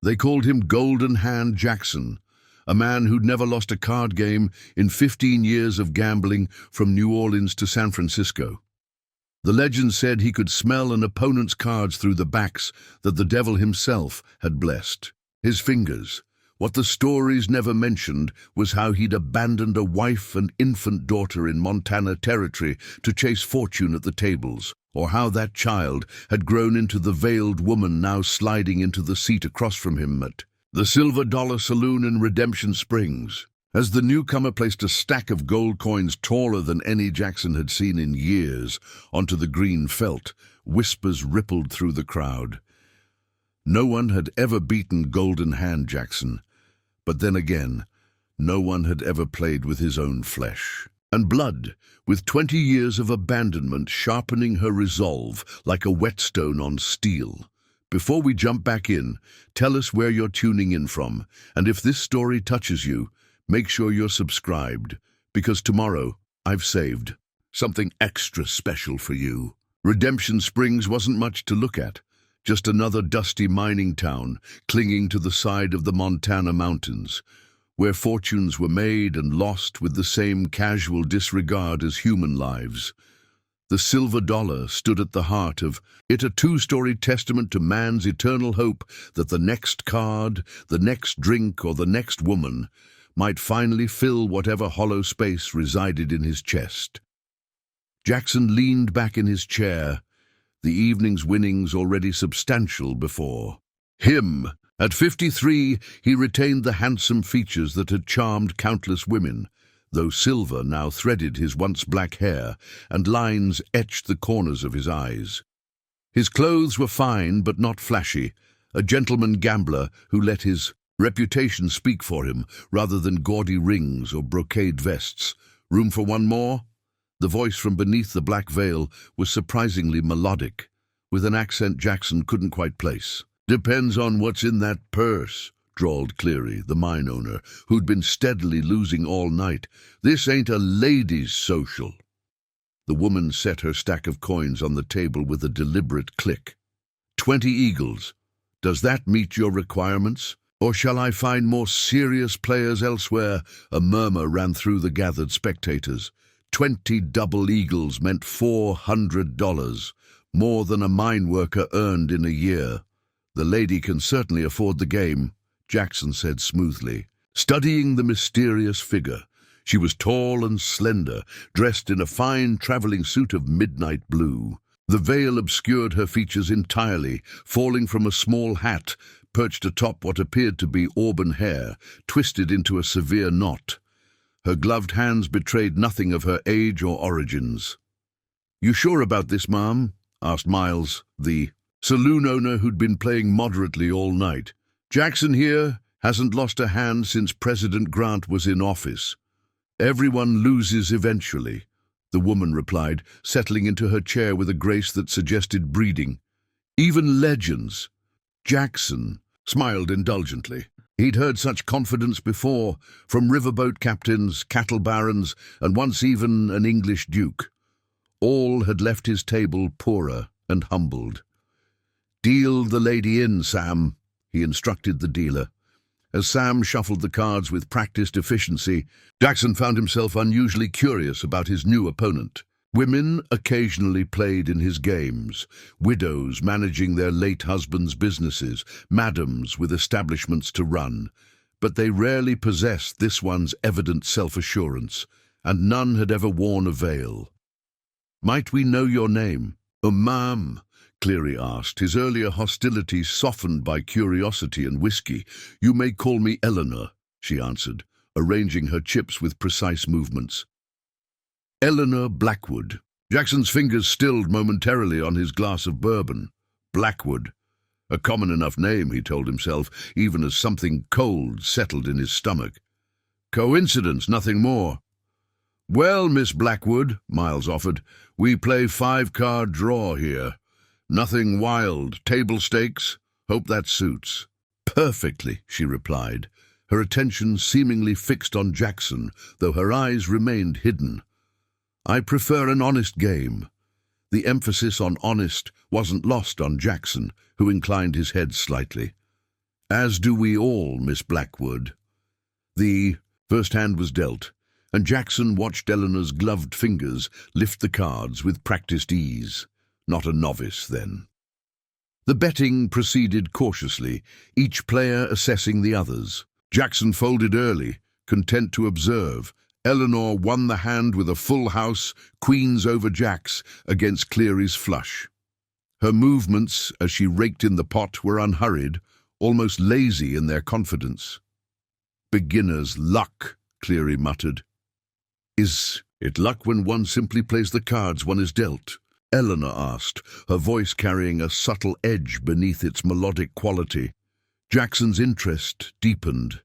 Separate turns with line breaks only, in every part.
They called him Golden Hand Jackson, a man who'd never lost a card game in 15 years of gambling from New Orleans to San Francisco. The legend said he could smell an opponent's cards through the backs that the devil himself had blessed. His fingers. What the stories never mentioned was how he'd abandoned a wife and infant daughter in Montana Territory to chase fortune at the tables, or how that child had grown into the veiled woman now sliding into the seat across from him at the Silver Dollar Saloon in Redemption Springs. As the newcomer placed a stack of gold coins taller than any Jackson had seen in years onto the green felt, whispers rippled through the crowd. No one had ever beaten Golden Hand Jackson, but then again, no one had ever played with his own flesh and blood, with 20 years of abandonment sharpening her resolve like a whetstone on steel. Before we jump back in, tell us where you're tuning in from, and if this story touches you, make sure you're subscribed, because tomorrow I've saved something extra special for you. Redemption Springs wasn't much to look at, just another dusty mining town clinging to the side of the Montana mountains, where fortunes were made and lost with the same casual disregard as human lives. The silver dollar stood at the heart of it, a two-story testament to man's eternal hope that the next card, the next drink, or the next woman might finally fill whatever hollow space resided in his chest. Jackson leaned back in his chair, the evening's winnings already substantial before him. At 53, he retained the handsome features that had charmed countless women, though silver now threaded his once black hair and lines etched the corners of his eyes. His clothes were fine but not flashy, a gentleman gambler who let his reputation speak for him rather than gaudy rings or brocade vests. Room for one more? The voice from beneath the black veil was surprisingly melodic, with an accent Jackson couldn't quite place. Depends on what's in that purse, drawled Cleary, the mine owner, who'd been steadily losing all night. This ain't a ladies' social. The woman set her stack of coins on the table with a deliberate click. 20 eagles. Does that meet your requirements? Or shall I find more serious players elsewhere? A murmur ran through the gathered spectators. 20 double eagles meant $400, more than a mine worker earned in a year. The lady can certainly afford the game, Jackson said smoothly, studying the mysterious figure. She was tall and slender, dressed in a fine traveling suit of midnight blue. The veil obscured her features entirely, falling from a small hat perched atop what appeared to be auburn hair, twisted into a severe knot. Her gloved hands betrayed nothing of her age or origins. "You sure about this, ma'am?" asked Miles, the saloon owner who'd been playing moderately all night. "Jackson here hasn't lost a hand since President Grant was in office. Everyone loses eventually," the woman replied, settling into her chair with a grace that suggested breeding. "Even legends." Jackson smiled indulgently. He'd heard such confidence before, from riverboat captains, cattle barons, and once even an English duke. All had left his table poorer and humbled. "Deal the lady in, Sam," he instructed the dealer. As Sam shuffled the cards with practiced efficiency, Jackson found himself unusually curious about his new opponent. Women occasionally played in his games, widows managing their late husbands' businesses, madams with establishments to run, but they rarely possessed this one's evident self-assurance, and none had ever worn a veil. "Might we know your name?" "Oh, ma'am," Cleary asked, his earlier hostility softened by curiosity and whiskey. "You may call me Eleanor," she answered, arranging her chips with precise movements. Eleanor Blackwood. Jackson's fingers stilled momentarily on his glass of bourbon. Blackwood. A common enough name, he told himself, even as something cold settled in his stomach. Coincidence, nothing more. "Well, Miss Blackwood," Miles offered, "we play 5-card draw here. Nothing wild, table stakes. Hope that suits." "Perfectly," she replied, her attention seemingly fixed on Jackson, though her eyes remained hidden. "I prefer an honest game." The emphasis on honest wasn't lost on Jackson, who inclined his head slightly. As do we all, Miss Blackwood. The first hand was dealt, and Jackson watched Eleanor's gloved fingers lift the cards with practiced ease. Not a novice, then. The betting proceeded cautiously, each player assessing the others. Jackson folded early, content to observe. Eleanor won the hand with a full house, queens over jacks, against Cleary's flush. Her movements, as she raked in the pot, were unhurried, almost lazy in their confidence. "Beginner's luck," Cleary muttered. "Is it luck when one simply plays the cards one is dealt?" Eleanor asked, her voice carrying a subtle edge beneath its melodic quality. Jackson's interest deepened.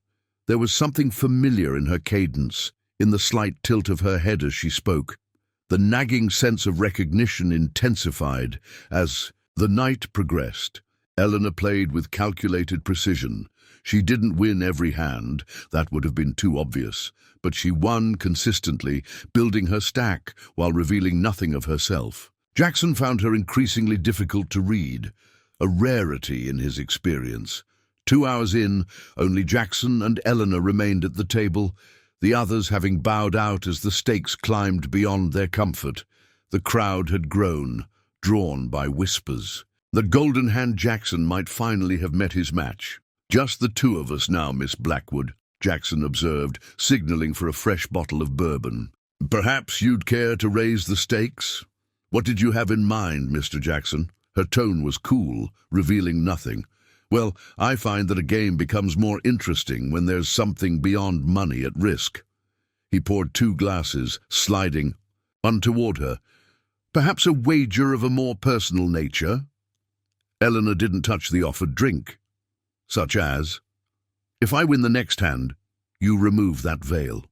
There was something familiar in her cadence, in the slight tilt of her head as she spoke. The nagging sense of recognition intensified as the night progressed. Eleanor played with calculated precision. She didn't win every hand, that would have been too obvious, but she won consistently, building her stack while revealing nothing of herself. Jackson found her increasingly difficult to read, a rarity in his experience. 2 hours in, only Jackson and Eleanor remained at the table, the others having bowed out as the stakes climbed beyond their comfort. The crowd had grown, drawn by whispers. The golden hand Jackson might finally have met his match. "Just the two of us now, Miss Blackwood," Jackson observed, signaling for a fresh bottle of bourbon. "Perhaps you'd care to raise the stakes? What did you have in mind, Mr. Jackson?" Her tone was cool, revealing nothing. "Well, I find that a game becomes more interesting when there's something beyond money at risk." He poured 2 glasses, sliding one toward her. "Perhaps a wager of a more personal nature?" Eleanor didn't touch the offered drink. "Such as, if I win the next hand, you remove that veil."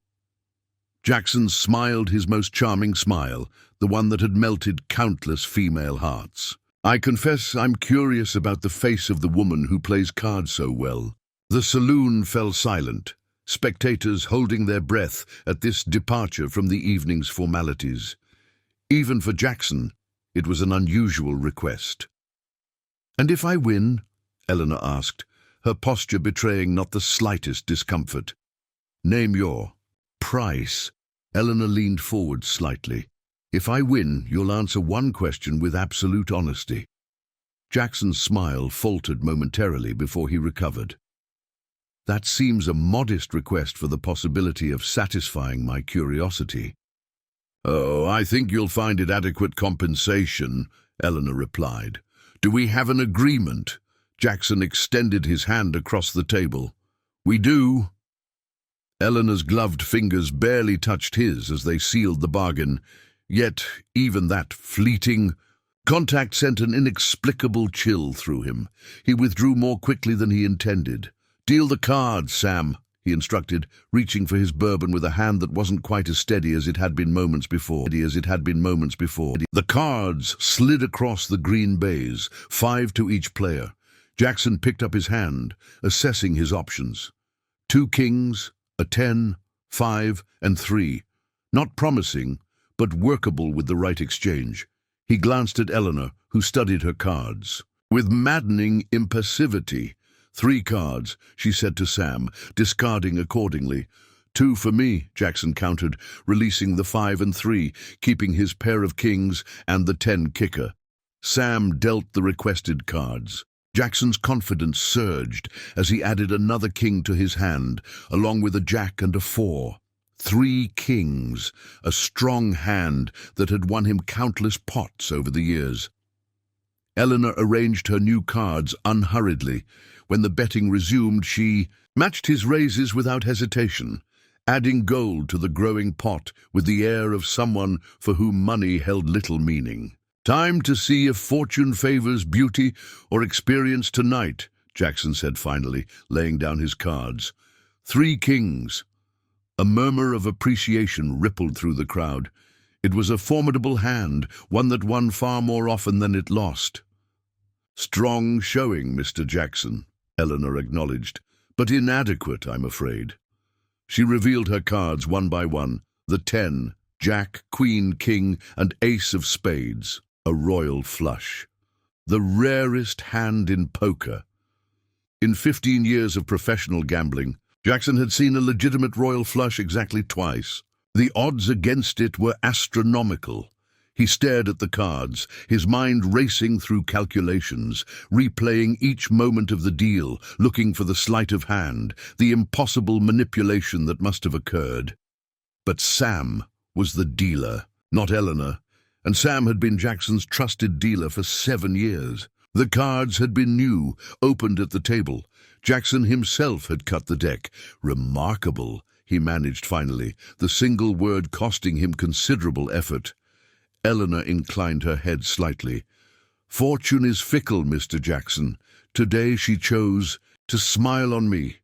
Jackson smiled his most charming smile, the one that had melted countless female hearts. "I confess I'm curious about the face of the woman who plays cards so well." The saloon fell silent, spectators holding their breath at this departure from the evening's formalities. Even for Jackson, it was an unusual request. "And if I win?" Eleanor asked, her posture betraying not the slightest discomfort. "Name your price." Eleanor leaned forward slightly. "If I win, you'll answer one question with absolute honesty." Jackson's smile faltered momentarily before he recovered. "That seems a modest request for the possibility of satisfying my curiosity." "Oh, I think you'll find it adequate compensation," Eleanor replied. "Do we have an agreement?" Jackson extended his hand across the table. "We do." Eleanor's gloved fingers barely touched his as they sealed the bargain, yet even that fleeting contact sent an inexplicable chill through him. He withdrew more quickly than he intended. "Deal the cards, Sam," he instructed, reaching for his bourbon with a hand that wasn't quite as steady as it had been moments before. The cards slid across the green baize, 5 to each player. Jackson picked up his hand, assessing his options. 2 kings, a 10, 5, and 3. Not promising, but workable with the right exchange. He glanced at Eleanor, who studied her cards. With maddening impassivity. 3 cards, she said to Sam, discarding accordingly. 2 for me, Jackson countered, releasing the 5 and 3, keeping his pair of kings and the 10 kicker. Sam dealt the requested cards. Jackson's confidence surged as he added another king to his hand, along with a jack and a 4. 3 kings, a strong hand that had won him countless pots over the years. Eleanor arranged her new cards unhurriedly. When the betting resumed, she matched his raises without hesitation, adding gold to the growing pot with the air of someone for whom money held little meaning. "Time to see if fortune favors beauty or experience tonight," Jackson said finally, laying down his cards. 3 kings. A murmur of appreciation rippled through the crowd. It was a formidable hand, one that won far more often than it lost. "Strong showing, Mr. Jackson," Eleanor acknowledged, "but inadequate, I'm afraid." She revealed her cards one by one, the 10, Jack, Queen, King, and Ace of Spades, a royal flush. The rarest hand in poker. In 15 years of professional gambling, Jackson had seen a legitimate royal flush exactly twice. The odds against it were astronomical. He stared at the cards, his mind racing through calculations, replaying each moment of the deal, looking for the sleight of hand, the impossible manipulation that must have occurred. But Sam was the dealer, not Eleanor, and Sam had been Jackson's trusted dealer for 7 years. The cards had been new, opened at the table. Jackson himself had cut the deck. Remarkable, he managed finally, the single word costing him considerable effort. Eleanor inclined her head slightly. Fortune is fickle, Mr. Jackson. Today she chose to smile on me.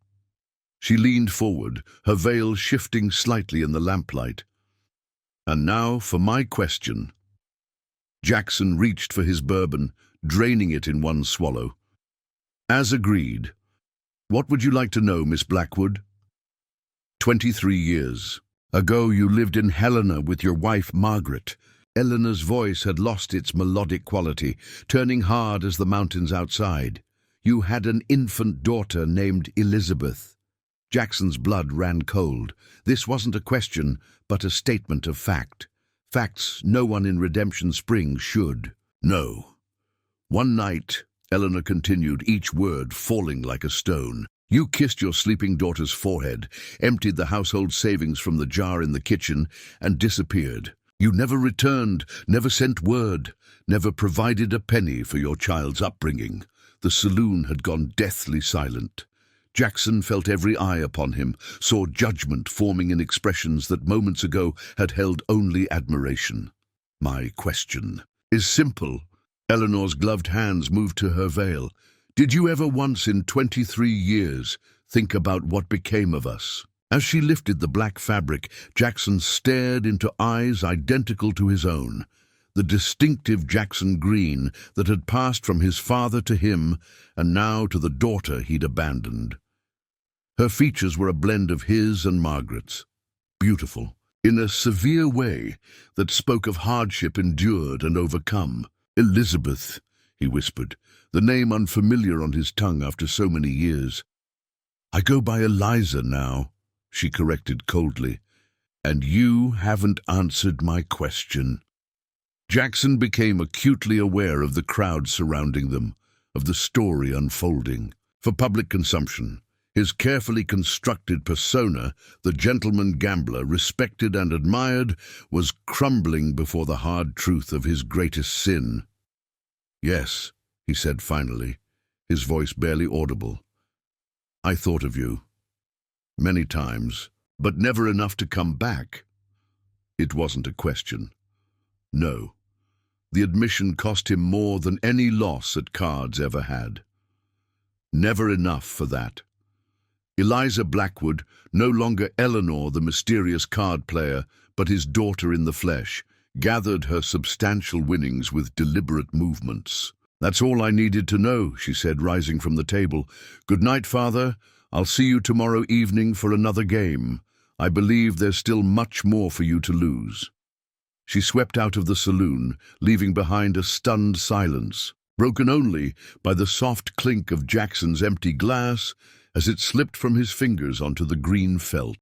She leaned forward, her veil shifting slightly in the lamplight. And now for my question. Jackson reached for his bourbon, draining it in one swallow. As agreed. What would you like to know, Miss Blackwood? 23 years ago you lived in Helena with your wife, Margaret. Eleanor's voice had lost its melodic quality, turning hard as the mountains outside. You had an infant daughter named Elizabeth. Jackson's blood ran cold. This wasn't a question, but a statement of fact. Facts no one in Redemption Springs should know. One night, Eleanor continued, each word falling like a stone. You kissed your sleeping daughter's forehead, emptied the household savings from the jar in the kitchen, and disappeared. You never returned, never sent word, never provided a penny for your child's upbringing. The saloon had gone deathly silent. Jackson felt every eye upon him, saw judgment forming in expressions that moments ago had held only admiration. My question is simple. Eleanor's gloved hands moved to her veil. Did you ever once in 23 years think about what became of us? As she lifted the black fabric, Jackson stared into eyes identical to his own, the distinctive Jackson green that had passed from his father to him and now to the daughter he'd abandoned. Her features were a blend of his and Margaret's, beautiful, in a severe way that spoke of hardship endured and overcome. Elizabeth, he whispered, the name unfamiliar on his tongue after so many years. I go by Eliza now, she corrected coldly, and you haven't answered my question. Jackson became acutely aware of the crowd surrounding them, of the story unfolding. For public consumption, his carefully constructed persona, the gentleman gambler respected and admired, was crumbling before the hard truth of his greatest sin. Yes, he said finally, his voice barely audible. I thought of you. Many times, but never enough to come back. It wasn't a question. No. The admission cost him more than any loss at cards ever had. Never enough for that. Eliza Blackwood, no longer Eleanor the mysterious card player, but his daughter in the flesh, gathered her substantial winnings with deliberate movements. That's all I needed to know, she said, rising from the table. Good night, Father. I'll see you tomorrow evening for another game. I believe there's still much more for you to lose. She swept out of the saloon, leaving behind a stunned silence, broken only by the soft clink of Jackson's empty glass as it slipped from his fingers onto the green felt.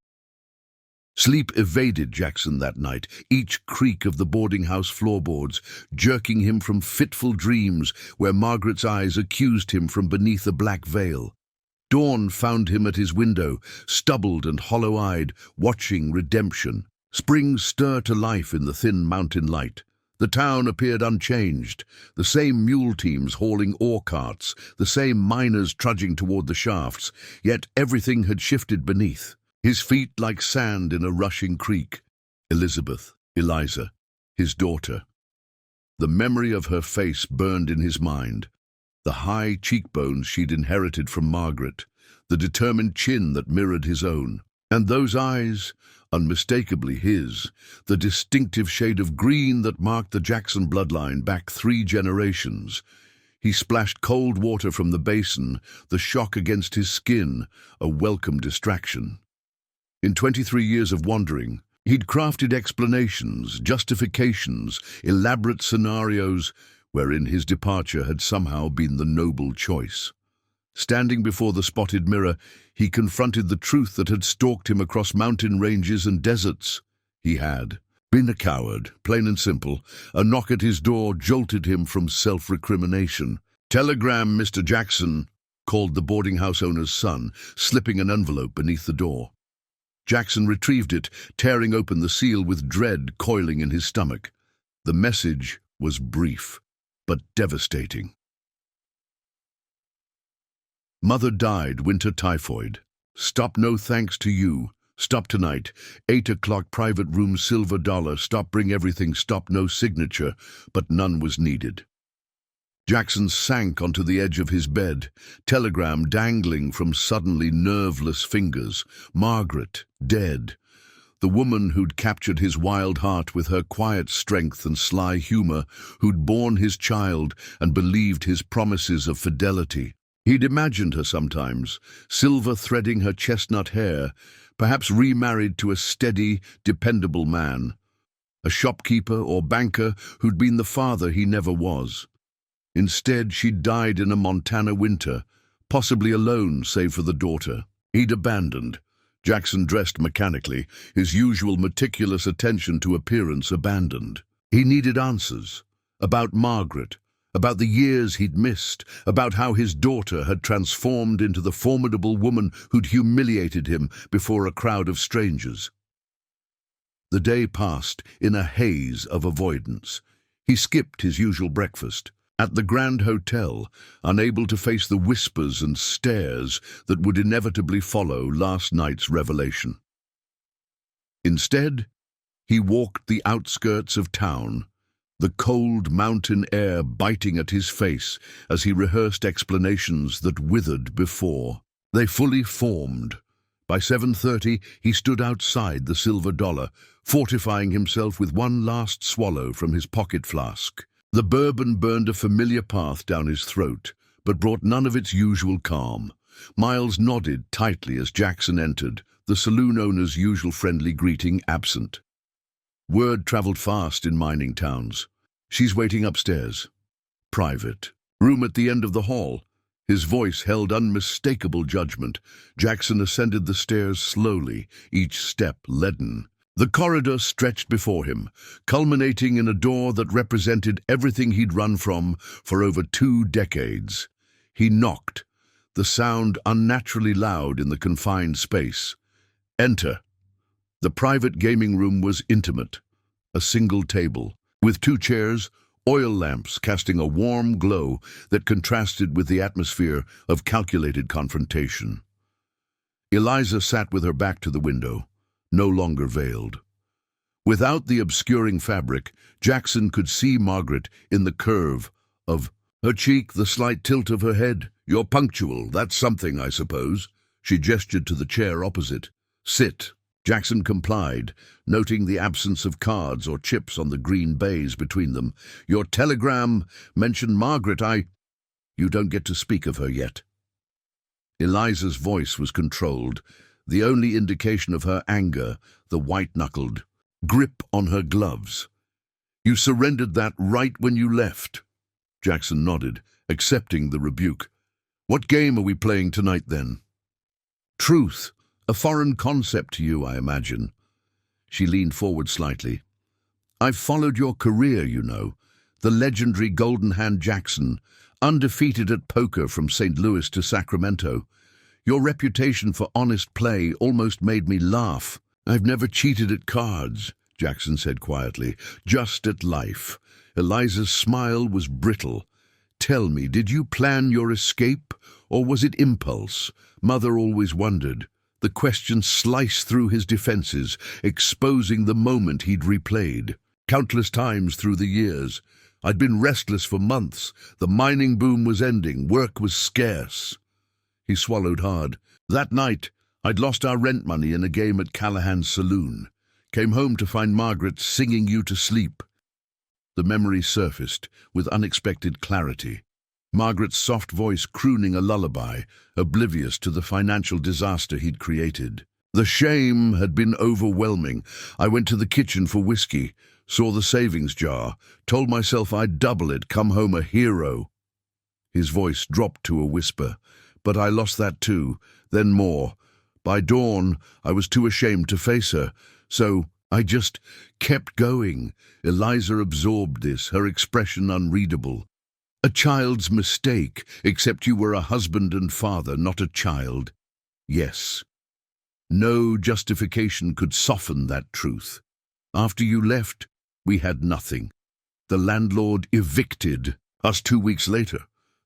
Sleep evaded Jackson that night, each creak of the boarding house floorboards jerking him from fitful dreams where Margaret's eyes accused him from beneath a black veil. Dawn found him at his window, stubbled and hollow-eyed, watching redemption. Spring stirred to life in the thin mountain light. The town appeared unchanged, the same mule teams hauling ore carts, the same miners trudging toward the shafts, yet everything had shifted beneath. His feet like sand in a rushing creek. Elizabeth, Eliza, his daughter. The memory of her face burned in his mind. The high cheekbones she'd inherited from Margaret, the determined chin that mirrored his own, and those eyes, unmistakably his, the distinctive shade of green that marked the Jackson bloodline back 3 generations. He splashed cold water from the basin, the shock against his skin, a welcome distraction. In 23 years of wandering, he'd crafted explanations, justifications, elaborate scenarios wherein his departure had somehow been the noble choice. Standing before the spotted mirror, he confronted the truth that had stalked him across mountain ranges and deserts. He had been a coward, plain and simple. A knock at his door jolted him from self-recrimination. "Telegram, Mr. Jackson," called the boarding house owner's son, slipping an envelope beneath the door. Jackson retrieved it, tearing open the seal with dread coiling in his stomach. The message was brief, but devastating. "Mother died, winter typhoid. Stop, no thanks to you. Stop tonight. 8 o'clock, private room, silver dollar. Stop, bring everything. Stop, no signature." But none was needed. Jackson sank onto the edge of his bed, telegram dangling from suddenly nerveless fingers. Margaret, dead. The woman who'd captured his wild heart with her quiet strength and sly humor, who'd borne his child and believed his promises of fidelity. He'd imagined her sometimes, silver threading her chestnut hair, perhaps remarried to a steady, dependable man, a shopkeeper or banker who'd been the father he never was. Instead, she'd died in a Montana winter, possibly alone save for the daughter he'd abandoned. Jackson dressed mechanically, his usual meticulous attention to appearance abandoned. He needed answers about Margaret, about the years he'd missed, about how his daughter had transformed into the formidable woman who'd humiliated him before a crowd of strangers. The day passed in a haze of avoidance. He skipped his usual breakfast at the Grand Hotel, unable to face the whispers and stares that would inevitably follow last night's revelation. Instead, he walked the outskirts of town, the cold mountain air biting at his face as he rehearsed explanations that withered before they fully formed. By 7:30, he stood outside the Silver Dollar, fortifying himself with one last swallow from his pocket flask. The bourbon burned a familiar path down his throat, but brought none of its usual calm. Miles nodded tightly as Jackson entered, the saloon owner's usual friendly greeting absent. Word traveled fast in mining towns. "She's waiting upstairs. Private. Room at the end of the hall." His voice held unmistakable judgment. Jackson ascended the stairs slowly, each step leaden. The corridor stretched before him, culminating in a door that represented everything he'd run from for over 2 decades. He knocked, the sound unnaturally loud in the confined space. "Enter." The private gaming room was intimate. A single table, with 2 chairs, oil lamps casting a warm glow that contrasted with the atmosphere of calculated confrontation. Eliza sat with her back to the window, no longer veiled. Without the obscuring fabric, Jackson could see Margaret in the curve of her cheek, the slight tilt of her head. "You're punctual, that's something, I suppose." She gestured to the chair opposite. "Sit." Jackson complied, noting the absence of cards or chips on the green baize between them. "Your telegram mentioned Margaret. You don't get to speak of her yet." Eliza's voice was controlled, the only indication of her anger, the white-knuckled grip on her gloves. "You surrendered that right when you left." Jackson nodded, accepting the rebuke. "What game are we playing tonight, then?" "Truth. A foreign concept to you, I imagine." She leaned forward slightly. "I've followed your career, you know. The legendary Golden Hand Jackson, undefeated at poker from St. Louis to Sacramento. Your reputation for honest play almost made me laugh." "I've never cheated at cards," Jackson said quietly, "just at life." Eliza's smile was brittle. "Tell me, did you plan your escape, or was it impulse?" Mother always wondered. The question sliced through his defenses, exposing the moment he'd replayed countless times through the years. "I'd been restless for months. The mining boom was ending. Work was scarce." He swallowed hard. "That night, I'd lost our rent money in a game at Callahan's saloon. Came home to find Margaret singing you to sleep." The memory surfaced with unexpected clarity. Margaret's soft voice crooning a lullaby, oblivious to the financial disaster he'd created. "The shame had been overwhelming. I went to the kitchen for whiskey, saw the savings jar, told myself I'd double it, come home a hero." His voice dropped to a whisper. But I lost that too, then more. By dawn, I was too ashamed to face her, so I just kept going. Eliza absorbed this, her expression unreadable. A child's mistake, except you were a husband and father, not a child. Yes. No justification could soften that truth. After you left, we had nothing. The landlord evicted us 2 weeks later.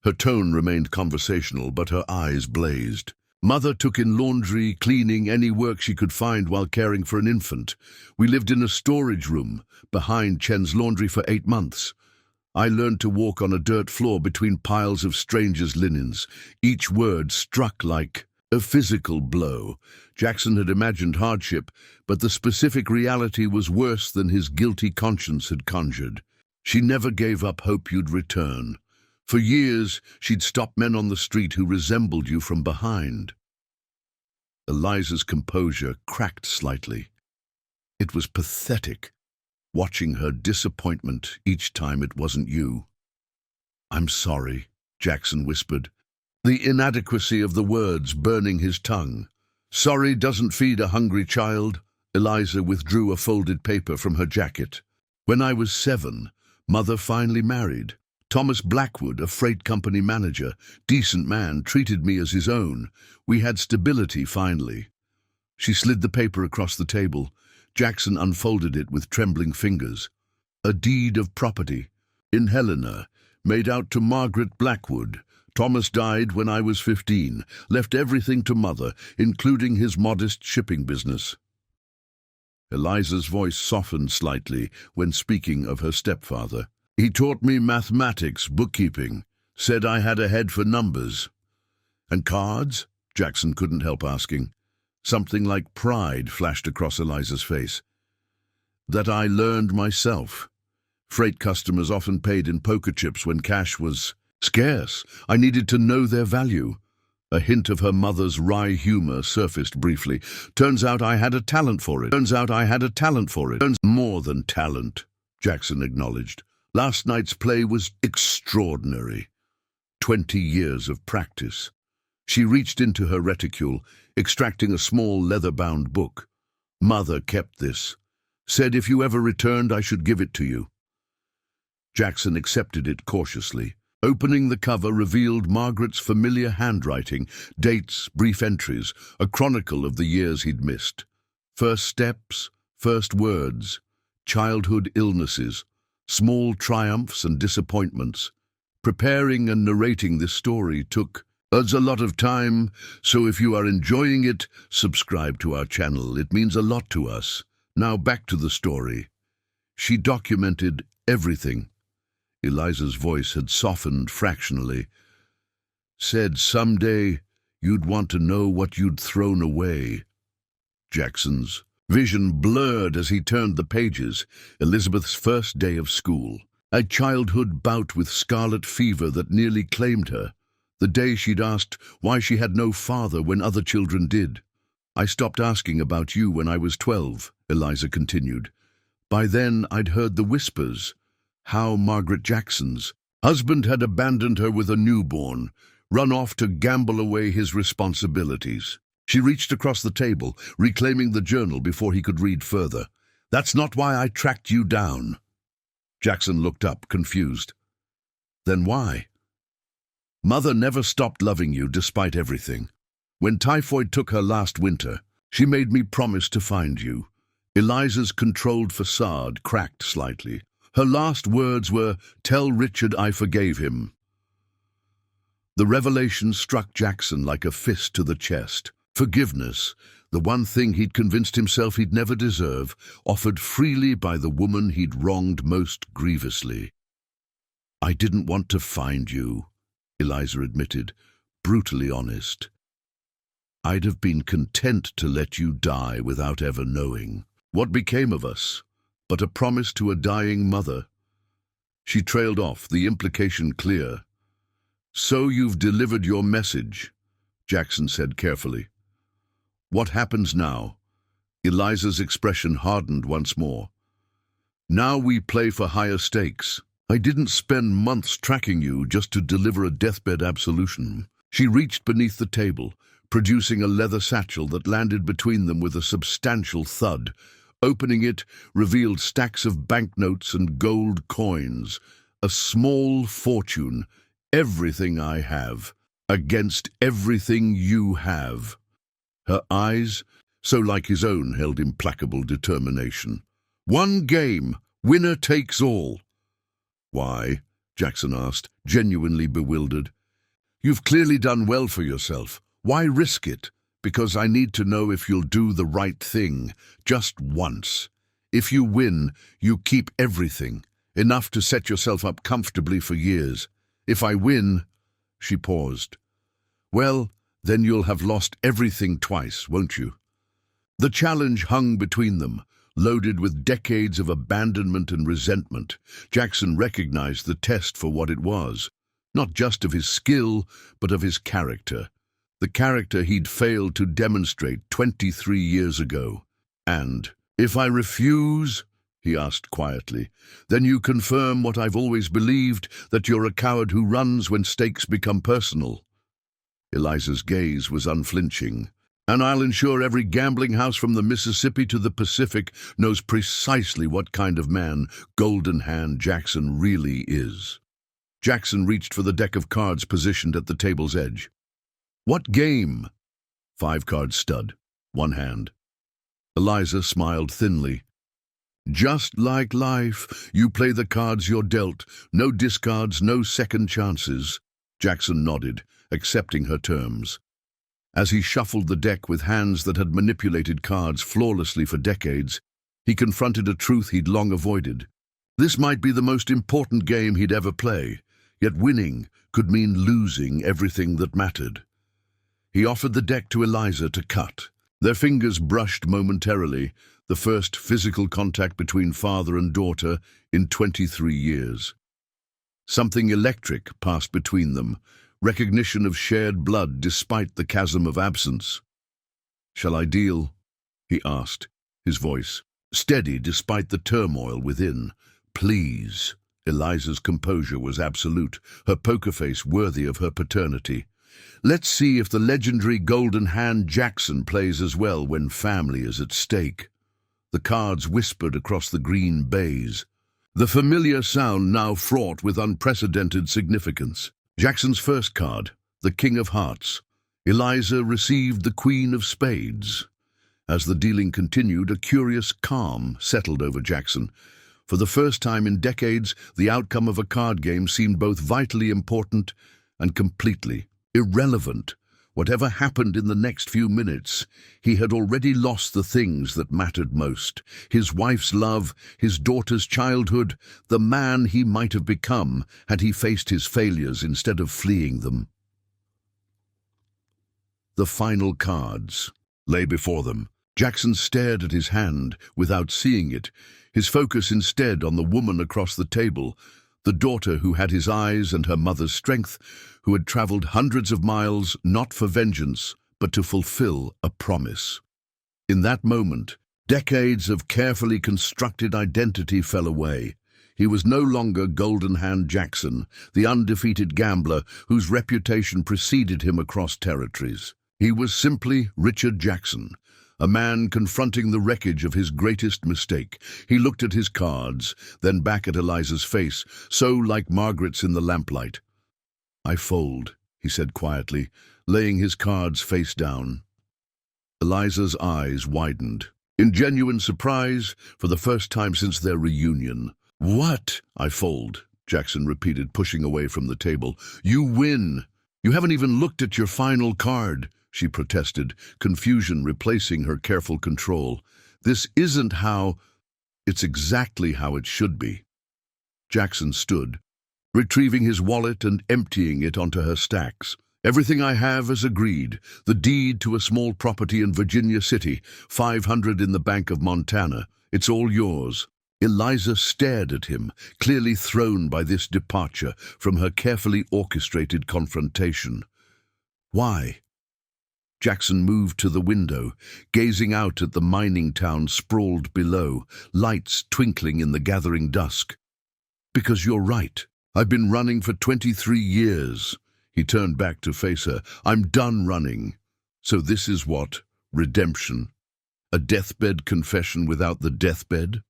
Her tone remained conversational, but her eyes blazed. Mother took in laundry, cleaning, any work she could find while caring for an infant. We lived in a storage room behind Chen's laundry for 8 months. I learned to walk on a dirt floor between piles of strangers' linens. Each word struck like a physical blow. Jackson had imagined hardship, but the specific reality was worse than his guilty conscience had conjured. She never gave up hope you'd return. For years, she'd stop men on the street who resembled you from behind. Eliza's composure cracked slightly. It was pathetic, watching her disappointment each time it wasn't you. "I'm sorry," Jackson whispered, the inadequacy of the words burning his tongue. "Sorry doesn't feed a hungry child." Eliza withdrew a folded paper from her jacket. "When I was 7, Mother finally married. Thomas Blackwood, a freight company manager, decent man, treated me as his own. We had stability finally." She slid the paper across the table. Jackson unfolded it with trembling fingers. "A deed of property. In Helena, made out to Margaret Blackwood. Thomas died when I was 15, left everything to Mother, including his modest shipping business." Eliza's voice softened slightly when speaking of her stepfather. "He taught me mathematics, bookkeeping, said I had a head for numbers." "And cards?" Jackson couldn't help asking. Something like pride flashed across Eliza's face. "That I learned myself. Freight customers often paid in poker chips when cash was scarce. I needed to know their value." A hint of her mother's wry humor surfaced briefly. "Turns out I had a talent for it. Turns more than talent," Jackson acknowledged. "Last night's play was extraordinary. 20 years of practice." She reached into her reticule, extracting a small leather-bound book. "Mother kept this. Said if you ever returned, I should give it to you." Jackson accepted it cautiously. Opening the cover revealed Margaret's familiar handwriting, dates, brief entries, a chronicle of the years he'd missed. First steps, first words, childhood illnesses, small triumphs and disappointments. Preparing and narrating this story took us a lot of time, so if you are enjoying it, subscribe to our channel. It means a lot to us. Now back to the story. She documented everything. Eliza's voice had softened fractionally. "Said someday you'd want to know what you'd thrown away." Jackson's vision blurred as he turned the pages. Elizabeth's first day of school. A childhood bout with scarlet fever that nearly claimed her. The day she'd asked why she had no father when other children did. "I stopped asking about you when I was 12, Eliza continued. "By then I'd heard the whispers. How Margaret Jackson's husband had abandoned her with a newborn, run off to gamble away his responsibilities." She reached across the table, reclaiming the journal before he could read further. "That's not why I tracked you down." Jackson looked up, confused. "Then why?" "Mother never stopped loving you despite everything. When typhoid took her last winter, she made me promise to find you." Eliza's controlled facade cracked slightly. Her last words were, "Tell Richard I forgave him." The revelation struck Jackson like a fist to the chest. Forgiveness, the one thing he'd convinced himself he'd never deserve, offered freely by the woman he'd wronged most grievously. "I didn't want to find you," Eliza admitted, brutally honest. "I'd have been content to let you die without ever knowing. What became of us? But a promise to a dying mother." She trailed off, the implication clear. "So you've delivered your message," Jackson said carefully. "What happens now?" Eliza's expression hardened once more. "Now we play for higher stakes. I didn't spend months tracking you just to deliver a deathbed absolution. She reached beneath the table, producing a leather satchel that landed between them with a substantial thud. Opening it revealed stacks of banknotes and gold coins. A small fortune. Everything I have, against everything you have. Her eyes, so like his own, held implacable determination. One game, winner takes all. Why? Jackson asked, genuinely bewildered. You've clearly done well for yourself. Why risk it? Because I need to know if you'll do the right thing, just once. If you win, you keep everything, enough to set yourself up comfortably for years. If I win, she paused. Well, then you'll have lost everything twice, won't you? The challenge hung between them, loaded with decades of abandonment and resentment. Jackson recognized the test for what it was, not just of his skill, but of his character. The character he'd failed to demonstrate 23 years ago. And, if I refuse, he asked quietly, then you confirm what I've always believed, that you're a coward who runs when stakes become personal. Eliza's gaze was unflinching. And I'll ensure every gambling house from the Mississippi to the Pacific knows precisely what kind of man Golden Hand Jackson really is. Jackson reached for the deck of cards positioned at the table's edge. What game? 5-card stud, one hand. Eliza smiled thinly. Just like life, you play the cards you're dealt. No discards, no second chances. Jackson nodded, accepting her terms. As he shuffled the deck with hands that had manipulated cards flawlessly for decades, he confronted a truth he'd long avoided. This might be the most important game he'd ever play, yet winning could mean losing everything that mattered. He offered the deck to Eliza to cut. Their fingers brushed momentarily, the first physical contact between father and daughter in 23 years. Something electric passed between them, recognition of shared blood despite the chasm of absence. "Shall I deal?" he asked, his voice steady despite the turmoil within. "Please." Eliza's composure was absolute, her poker face worthy of her paternity. "Let's see if the legendary Golden Hand Jackson plays as well when family is at stake." The cards whispered across the green baize, the familiar sound now fraught with unprecedented significance. Jackson's first card, the King of Hearts. Eliza received the Queen of Spades. As the dealing continued, a curious calm settled over Jackson. For the first time in decades, the outcome of a card game seemed both vitally important and completely irrelevant. Whatever happened in the next few minutes, he had already lost the things that mattered most. His wife's love, his daughter's childhood, the man he might have become had he faced his failures instead of fleeing them. The final cards lay before them. Jackson stared at his hand without seeing it, his focus instead on the woman across the table, the daughter who had his eyes and her mother's strength, who had traveled hundreds of miles not for vengeance, but to fulfill a promise. In that moment, decades of carefully constructed identity fell away. He was no longer Golden Hand Jackson, the undefeated gambler whose reputation preceded him across territories. He was simply Richard Jackson, a man confronting the wreckage of his greatest mistake. He looked at his cards, then back at Eliza's face, so like Margaret's in the lamplight. "I fold," he said quietly, laying his cards face down. Eliza's eyes widened, in genuine surprise for the first time since their reunion. "What?" "I fold," Jackson repeated, pushing away from the table. "You win. You haven't even looked at your final card," she protested, confusion replacing her careful control. "This isn't how—" "It's exactly how it should be." Jackson stood, retrieving his wallet and emptying it onto her stacks. "Everything I have is agreed. The deed to a small property in Virginia City, 500 in the Bank of Montana. It's all yours." Eliza stared at him, clearly thrown by this departure from her carefully orchestrated confrontation. "Why?" Jackson moved to the window, gazing out at the mining town sprawled below, lights twinkling in the gathering dusk. "Because you're right. I've been running for 23 years. He turned back to face her. "I'm done running. So this is what? Redemption? A deathbed confession without the deathbed?"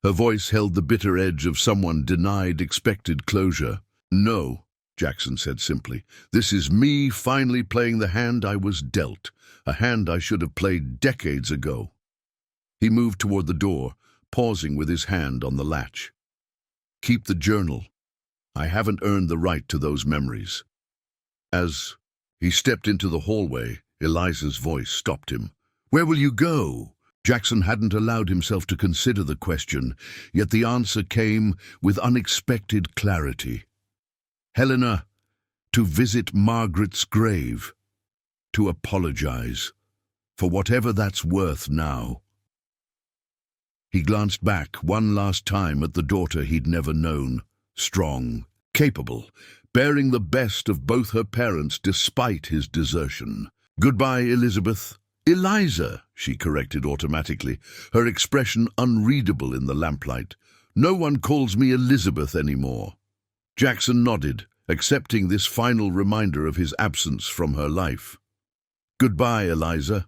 Her voice held the bitter edge of someone denied expected closure. "No," Jackson said simply. "This is me finally playing the hand I was dealt, a hand I should have played decades ago." He moved toward the door, pausing with his hand on the latch. "Keep the journal. I haven't earned the right to those memories." As he stepped into the hallway, Eliza's voice stopped him. "Where will you go?" Jackson hadn't allowed himself to consider the question, yet the answer came with unexpected clarity. "Helena, to visit Margaret's grave, to apologize, for whatever that's worth now." He glanced back one last time at the daughter he'd never known, strong, capable, bearing the best of both her parents despite his desertion. "Goodbye, Elizabeth." "Eliza," she corrected automatically, her expression unreadable in the lamplight. "No one calls me Elizabeth anymore." Jackson nodded, accepting this final reminder of his absence from her life. "Goodbye, Eliza."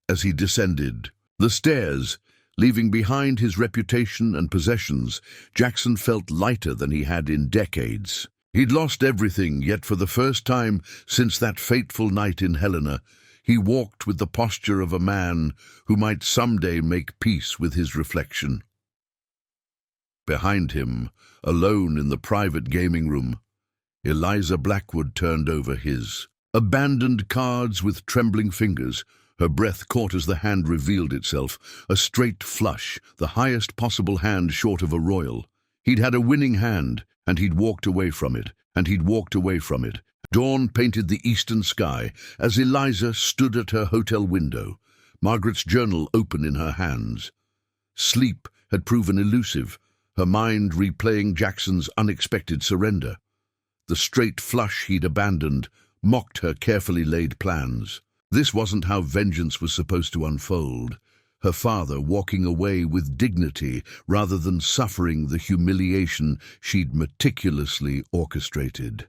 As he descended the stairs, leaving behind his reputation and possessions, Jackson felt lighter than he had in decades. He'd lost everything, yet for the first time since that fateful night in Helena, he walked with the posture of a man who might someday make peace with his reflection. Behind him, alone in the private gaming room, Eliza Blackwood turned over his abandoned cards with trembling fingers. Her breath caught as the hand revealed itself, a straight flush, the highest possible hand short of a royal. He'd had a winning hand, and he'd walked away from it, and he'd walked away from it. Dawn painted the eastern sky as Eliza stood at her hotel window, Margaret's journal open in her hands. Sleep had proven elusive, her mind replaying Jackson's unexpected surrender. The straight flush he'd abandoned mocked her carefully laid plans. This wasn't how vengeance was supposed to unfold. Her father walking away with dignity rather than suffering the humiliation she'd meticulously orchestrated.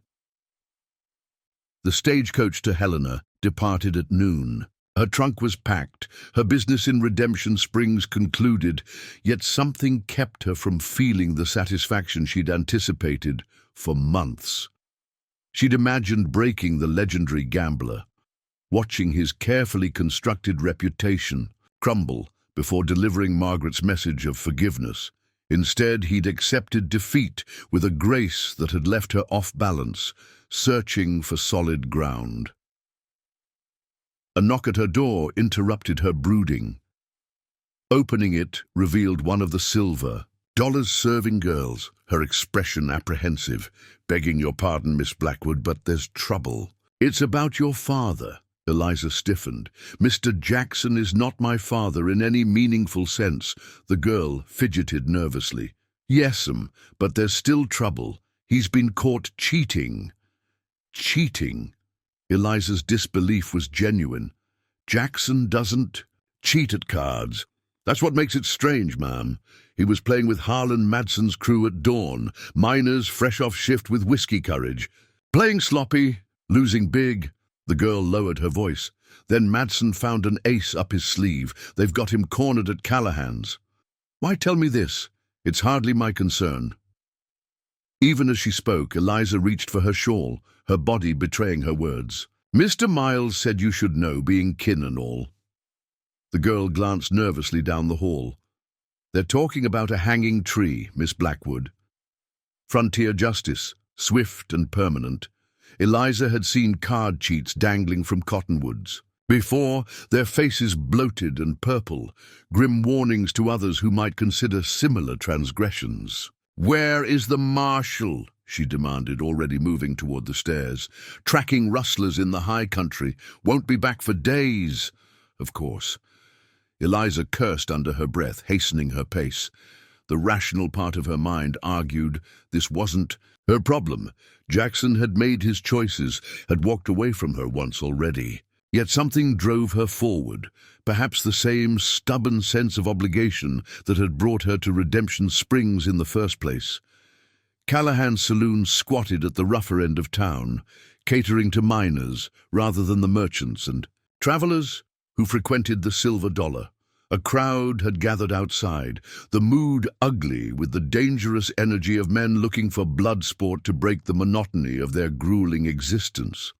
The stagecoach to Helena departed at noon. Her trunk was packed, her business in Redemption Springs concluded, yet something kept her from feeling the satisfaction she'd anticipated for months. She'd imagined breaking the legendary gambler, watching his carefully constructed reputation crumble before delivering Margaret's message of forgiveness. Instead, he'd accepted defeat with a grace that had left her off balance, searching for solid ground. A knock at her door interrupted her brooding. Opening it revealed one of the silver, dollars-serving girls, her expression apprehensive. "Begging your pardon, Miss Blackwood, but there's trouble." "It's about your father." Eliza stiffened. "Mr. Jackson is not my father in any meaningful sense." The girl fidgeted nervously. "Yes'm, but there's still trouble. He's been caught cheating." "Cheating?" Eliza's disbelief was genuine. "Jackson doesn't cheat at cards. That's what makes it strange, ma'am. He was playing with Harlan Madson's crew at dawn, miners fresh off shift with whiskey courage. Playing sloppy, losing big." The girl lowered her voice. "Then Madson found an ace up his sleeve. They've got him cornered at Callahan's." "Why tell me this? It's hardly my concern." Even as she spoke, Eliza reached for her shawl, her body betraying her words. "Mr. Miles said you should know, being kin and all." The girl glanced nervously down the hall. "They're talking about a hanging tree, Miss Blackwood. Frontier justice, swift and permanent." Eliza had seen card cheats dangling from cottonwoods. Before, their faces bloated and purple, grim warnings to others who might consider similar transgressions. "Where is the marshal?" she demanded, already moving toward the stairs. "Tracking rustlers in the high country. Won't be back for days." Of course. Eliza cursed under her breath, hastening her pace. The rational part of her mind argued this wasn't her problem. Jackson had made his choices, had walked away from her once already. Yet something drove her forward, perhaps the same stubborn sense of obligation that had brought her to Redemption Springs in the first place. Callahan's saloon squatted at the rougher end of town, catering to miners rather than the merchants and travelers who frequented the Silver Dollar. A crowd had gathered outside, the mood ugly with the dangerous energy of men looking for blood sport to break the monotony of their grueling existence.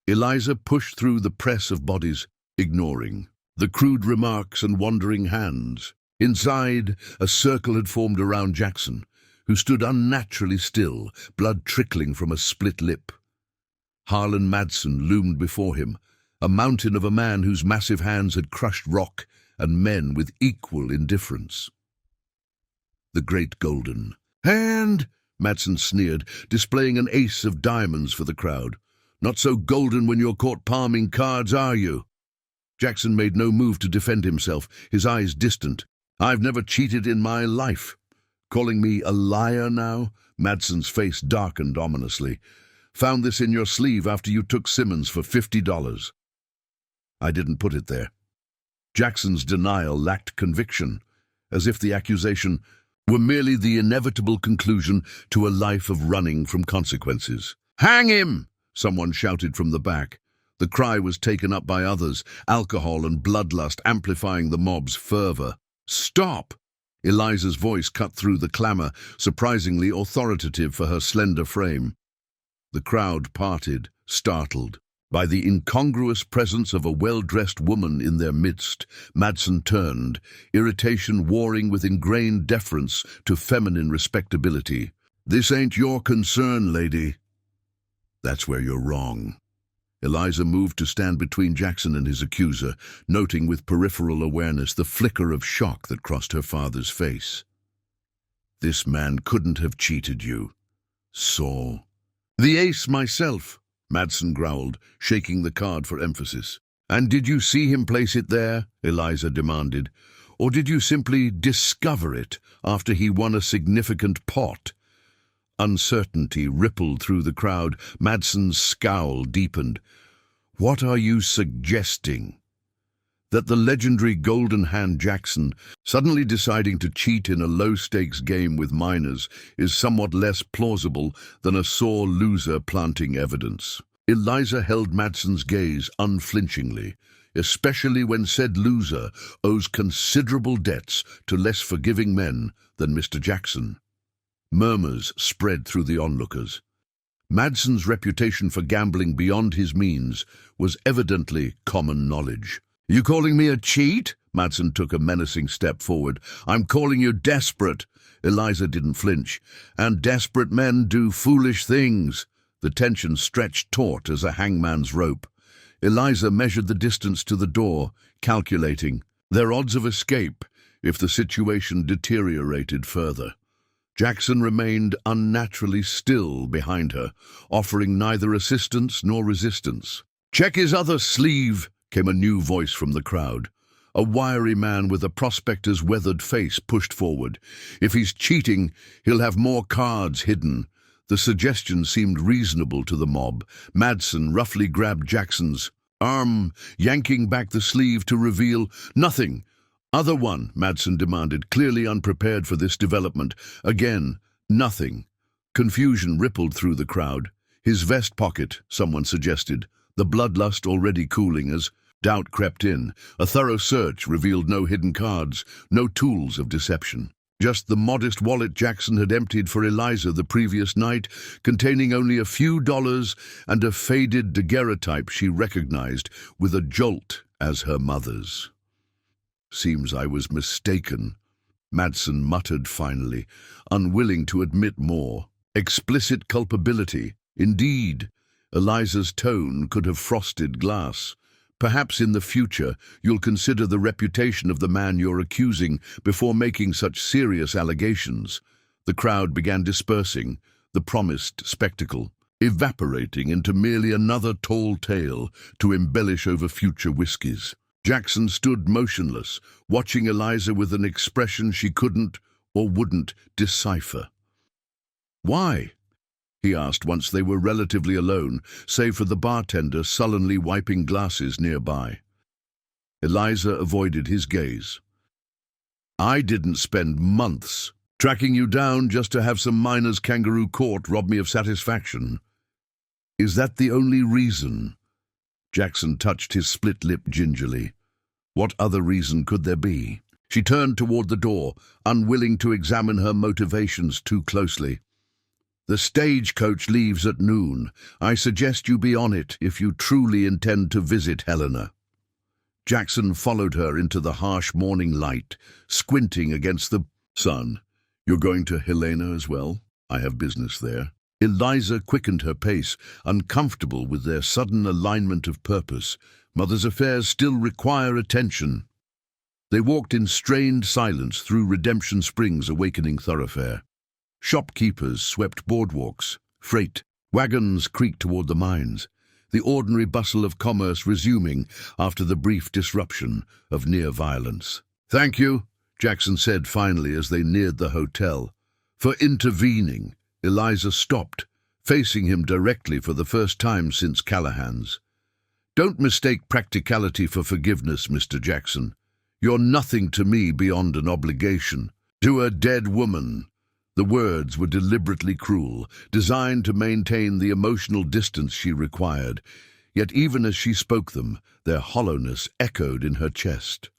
Eliza pushed through the press of bodies, ignoring the crude remarks and wandering hands. Inside, a circle had formed around Jackson, who stood unnaturally still, blood trickling from a split lip. Harlan Madsen loomed before him, a mountain of a man whose massive hands had crushed rock and men with equal indifference. The Great Golden Hand, Madsen sneered, displaying an ace of diamonds for the crowd. Not so golden when you're caught palming cards, are you? Jackson made no move to defend himself, his eyes distant. I've never cheated in my life. Calling me a liar now? Madsen's face darkened ominously. Found this in your sleeve after you took Simmons for $50. I didn't put it there. Jackson's denial lacked conviction, as if the accusation were merely the inevitable conclusion to a life of running from consequences. Hang him! Someone shouted from the back. The cry was taken up by others, alcohol and bloodlust amplifying the mob's fervor. Stop! Eliza's voice cut through the clamor, surprisingly authoritative for her slender frame. The crowd parted, startled. By the incongruous presence of a well-dressed woman in their midst, Madsen turned, irritation warring with ingrained deference to feminine respectability. This ain't your concern, lady. That's where you're wrong. Eliza moved to stand between Jackson and his accuser, noting with peripheral awareness the flicker of shock that crossed her father's face. This man couldn't have cheated you. So. The ace myself, Madsen growled, shaking the card for emphasis. And did you see him place it there? Eliza demanded. Or did you simply discover it after he won a significant pot? Uncertainty rippled through the crowd. Madsen's scowl deepened. What are you suggesting? That the legendary Golden Hand Jackson, suddenly deciding to cheat in a low-stakes game with minors, is somewhat less plausible than a sore loser planting evidence. Eliza held Madsen's gaze unflinchingly, especially when said loser owes considerable debts to less forgiving men than Mr. Jackson. Murmurs spread through the onlookers. Madsen's reputation for gambling beyond his means was evidently common knowledge. You calling me a cheat? Madsen took a menacing step forward. I'm calling you desperate. Eliza didn't flinch. And desperate men do foolish things. The tension stretched taut as a hangman's rope. Eliza measured the distance to the door, calculating their odds of escape if the situation deteriorated further. Jackson remained unnaturally still behind her, offering neither assistance nor resistance. Check his other sleeve, came a new voice from the crowd. A wiry man with a prospector's weathered face pushed forward. If he's cheating, he'll have more cards hidden. The suggestion seemed reasonable to the mob. Madsen roughly grabbed Jackson's arm, yanking back the sleeve to reveal nothing. Other one, Madsen demanded, clearly unprepared for this development. Again, nothing. Confusion rippled through the crowd. His vest pocket, someone suggested, the bloodlust already cooling as doubt crept in. A thorough search revealed no hidden cards, no tools of deception. Just the modest wallet Jackson had emptied for Eliza the previous night, containing only a few dollars and a faded daguerreotype she recognized with a jolt as her mother's. Seems I was mistaken, Madsen muttered finally, unwilling to admit more. Explicit culpability. Indeed, Eliza's tone could have frosted glass. Perhaps in the future you'll consider the reputation of the man you're accusing before making such serious allegations. The crowd began dispersing, the promised spectacle evaporating into merely another tall tale to embellish over future whiskies. Jackson stood motionless, watching Eliza with an expression she couldn't or wouldn't decipher. Why? He asked once they were relatively alone, save for the bartender sullenly wiping glasses nearby. Eliza avoided his gaze. I didn't spend months tracking you down just to have some miner's kangaroo court rob me of satisfaction. Is that the only reason? Jackson touched his split lip gingerly. What other reason could there be? She turned toward the door, unwilling to examine her motivations too closely. The stagecoach leaves at noon. I suggest you be on it if you truly intend to visit Helena. Jackson followed her into the harsh morning light, squinting against the sun. You're going to Helena as well? I have business there. Eliza quickened her pace, uncomfortable with their sudden alignment of purpose. Mother's affairs still require attention. They walked in strained silence through Redemption Springs' awakening thoroughfare. Shopkeepers swept boardwalks, freight wagons creaked toward the mines, the ordinary bustle of commerce resuming after the brief disruption of near violence. Thank you, Jackson said finally as they neared the hotel. For intervening. Eliza stopped, facing him directly for the first time since Callahan's. Don't mistake practicality for forgiveness, Mr. Jackson. You're nothing to me beyond an obligation. To a dead woman. The words were deliberately cruel, designed to maintain the emotional distance she required, yet even as she spoke them, their hollowness echoed in her chest.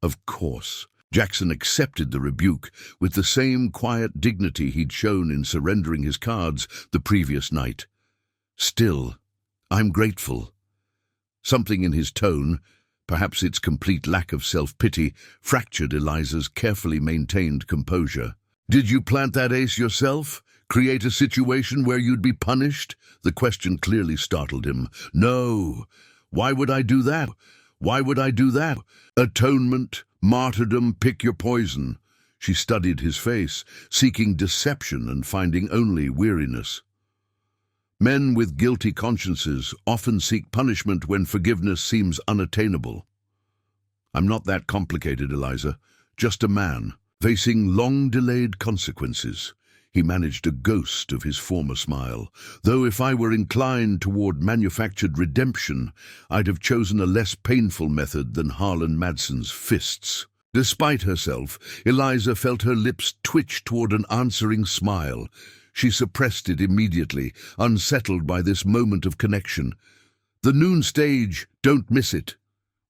Of course. Jackson accepted the rebuke with the same quiet dignity he'd shown in surrendering his cards the previous night. Still, I'm grateful. Something in his tone, perhaps its complete lack of self-pity, fractured Eliza's carefully maintained composure. Did you plant that ace yourself? Create a situation where you'd be punished? The question clearly startled him. No. Why would I do that? Why would I do that? Atonement, martyrdom, pick your poison. She studied his face, seeking deception and finding only weariness. Men with guilty consciences often seek punishment when forgiveness seems unattainable. I'm not that complicated, Eliza. Just a man, facing long-delayed consequences. He managed a ghost of his former smile. Though if I were inclined toward manufactured redemption, I'd have chosen a less painful method than Harlan Madson's fists. Despite herself, Eliza felt her lips twitch toward an answering smile. She suppressed it immediately, unsettled by this moment of connection. The noon stage, don't miss it.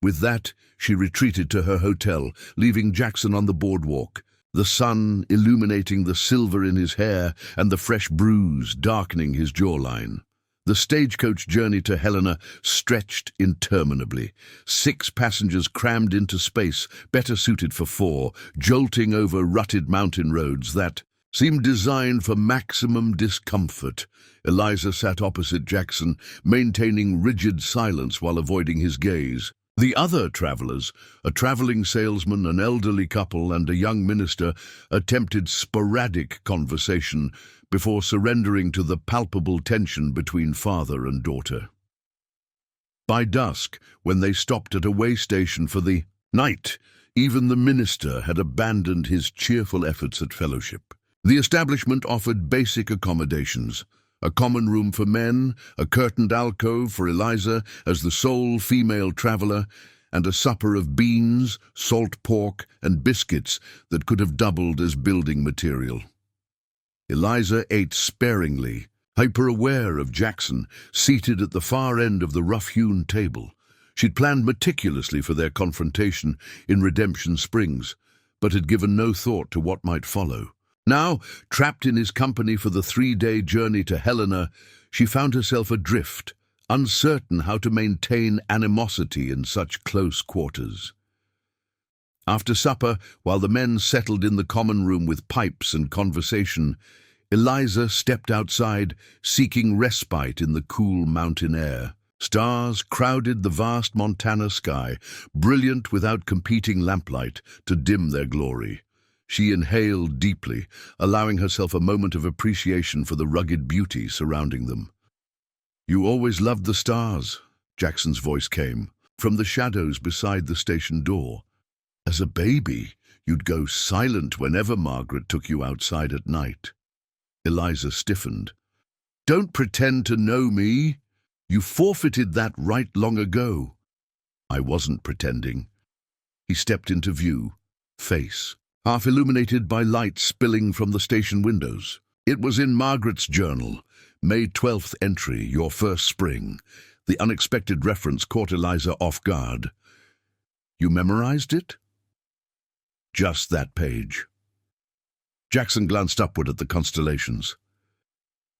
With that, she retreated to her hotel, leaving Jackson on the boardwalk, the sun illuminating the silver in his hair and the fresh bruise darkening his jawline. The stagecoach journey to Helena stretched interminably. 6 passengers crammed into space, better suited for 4, jolting over rutted mountain roads that seemed designed for maximum discomfort. Eliza sat opposite Jackson, maintaining rigid silence while avoiding his gaze. The other travelers, a traveling salesman, an elderly couple, and a young minister, attempted sporadic conversation before surrendering to the palpable tension between father and daughter. By dusk, when they stopped at a way station for the night, even the minister had abandoned his cheerful efforts at fellowship. The establishment offered basic accommodations, a common room for men, a curtained alcove for Eliza as the sole female traveler, and a supper of beans, salt pork, and biscuits that could have doubled as building material. Eliza ate sparingly, hyper-aware of Jackson, seated at the far end of the rough-hewn table. She'd planned meticulously for their confrontation in Redemption Springs, but had given no thought to what might follow. Now, trapped in his company for the 3-day journey to Helena, she found herself adrift, uncertain how to maintain animosity in such close quarters. After supper, while the men settled in the common room with pipes and conversation, Eliza stepped outside, seeking respite in the cool mountain air. Stars crowded the vast Montana sky, brilliant without competing lamplight to dim their glory. She inhaled deeply, allowing herself a moment of appreciation for the rugged beauty surrounding them. You always loved the stars, Jackson's voice came, from the shadows beside the station door. As a baby, you'd go silent whenever Margaret took you outside at night. Eliza stiffened. Don't pretend to know me. You forfeited that right long ago. I wasn't pretending. He stepped into view, face half illuminated by light spilling from the station windows. It was in Margaret's journal, May 12th entry, your first spring. The unexpected reference caught Eliza off guard. You memorized it? Just that page. Jackson glanced upward at the constellations.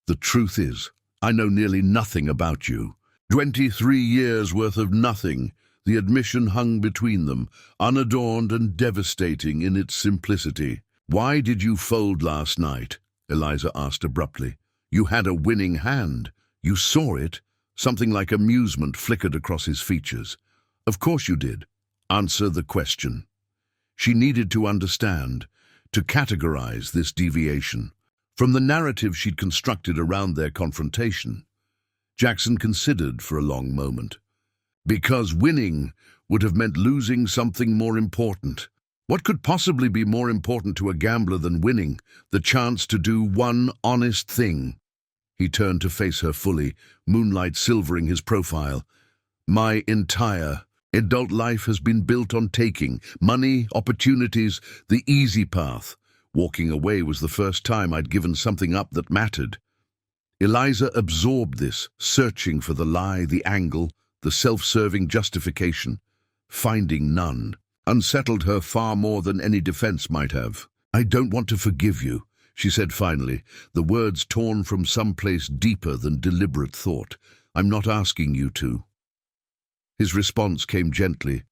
The truth is, I know nearly nothing about you. 23 years worth of nothing. The admission hung between them, unadorned and devastating in its simplicity. Why did you fold last night? Eliza asked abruptly. You had a winning hand. You saw it. Something like amusement flickered across his features. Of course you did. Answer the question. She needed to understand, to categorize this deviation from the narrative she'd constructed around their confrontation. Jackson considered for a long moment. Because winning would have meant losing something more important. What could possibly be more important to a gambler than winning, the chance to do one honest thing? He turned to face her fully, moonlight silvering his profile. My entire adult life has been built on taking money, opportunities, the easy path. Walking away was the first time I'd given something up that mattered. Eliza absorbed this, searching for the lie, the angle, the self-serving justification. Finding none unsettled her far more than any defense might have. I don't want to forgive you, she said finally, the words torn from some place deeper than deliberate thought. I'm not asking you to. His response came gently.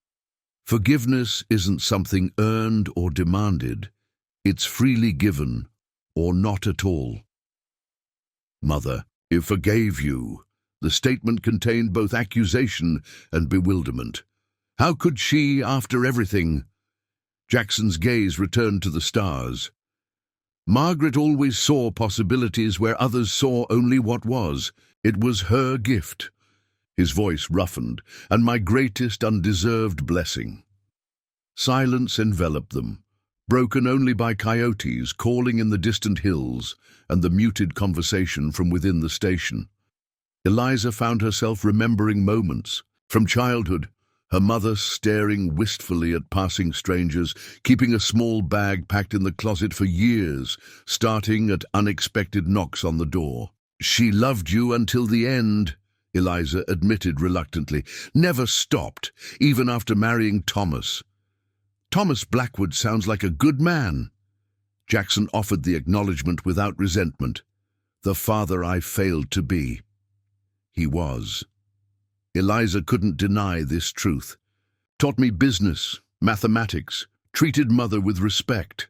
Forgiveness isn't something earned or demanded. It's freely given, or not at all. Mother, I forgave you. The statement contained both accusation and bewilderment. How could she, after everything? Jackson's gaze returned to the stars. Margaret always saw possibilities where others saw only what was. It was her gift. His voice roughened, and my greatest undeserved blessing. Silence enveloped them, broken only by coyotes calling in the distant hills and the muted conversation from within the station. Eliza found herself remembering moments from childhood, her mother staring wistfully at passing strangers, keeping a small bag packed in the closet for years, starting at unexpected knocks on the door. She loved you until the end, Eliza admitted reluctantly. Never stopped, even after marrying Thomas. Thomas Blackwood sounds like a good man. Jackson offered the acknowledgement without resentment. The father I failed to be. He was. Eliza couldn't deny this truth. Taught me business, mathematics, treated mother with respect.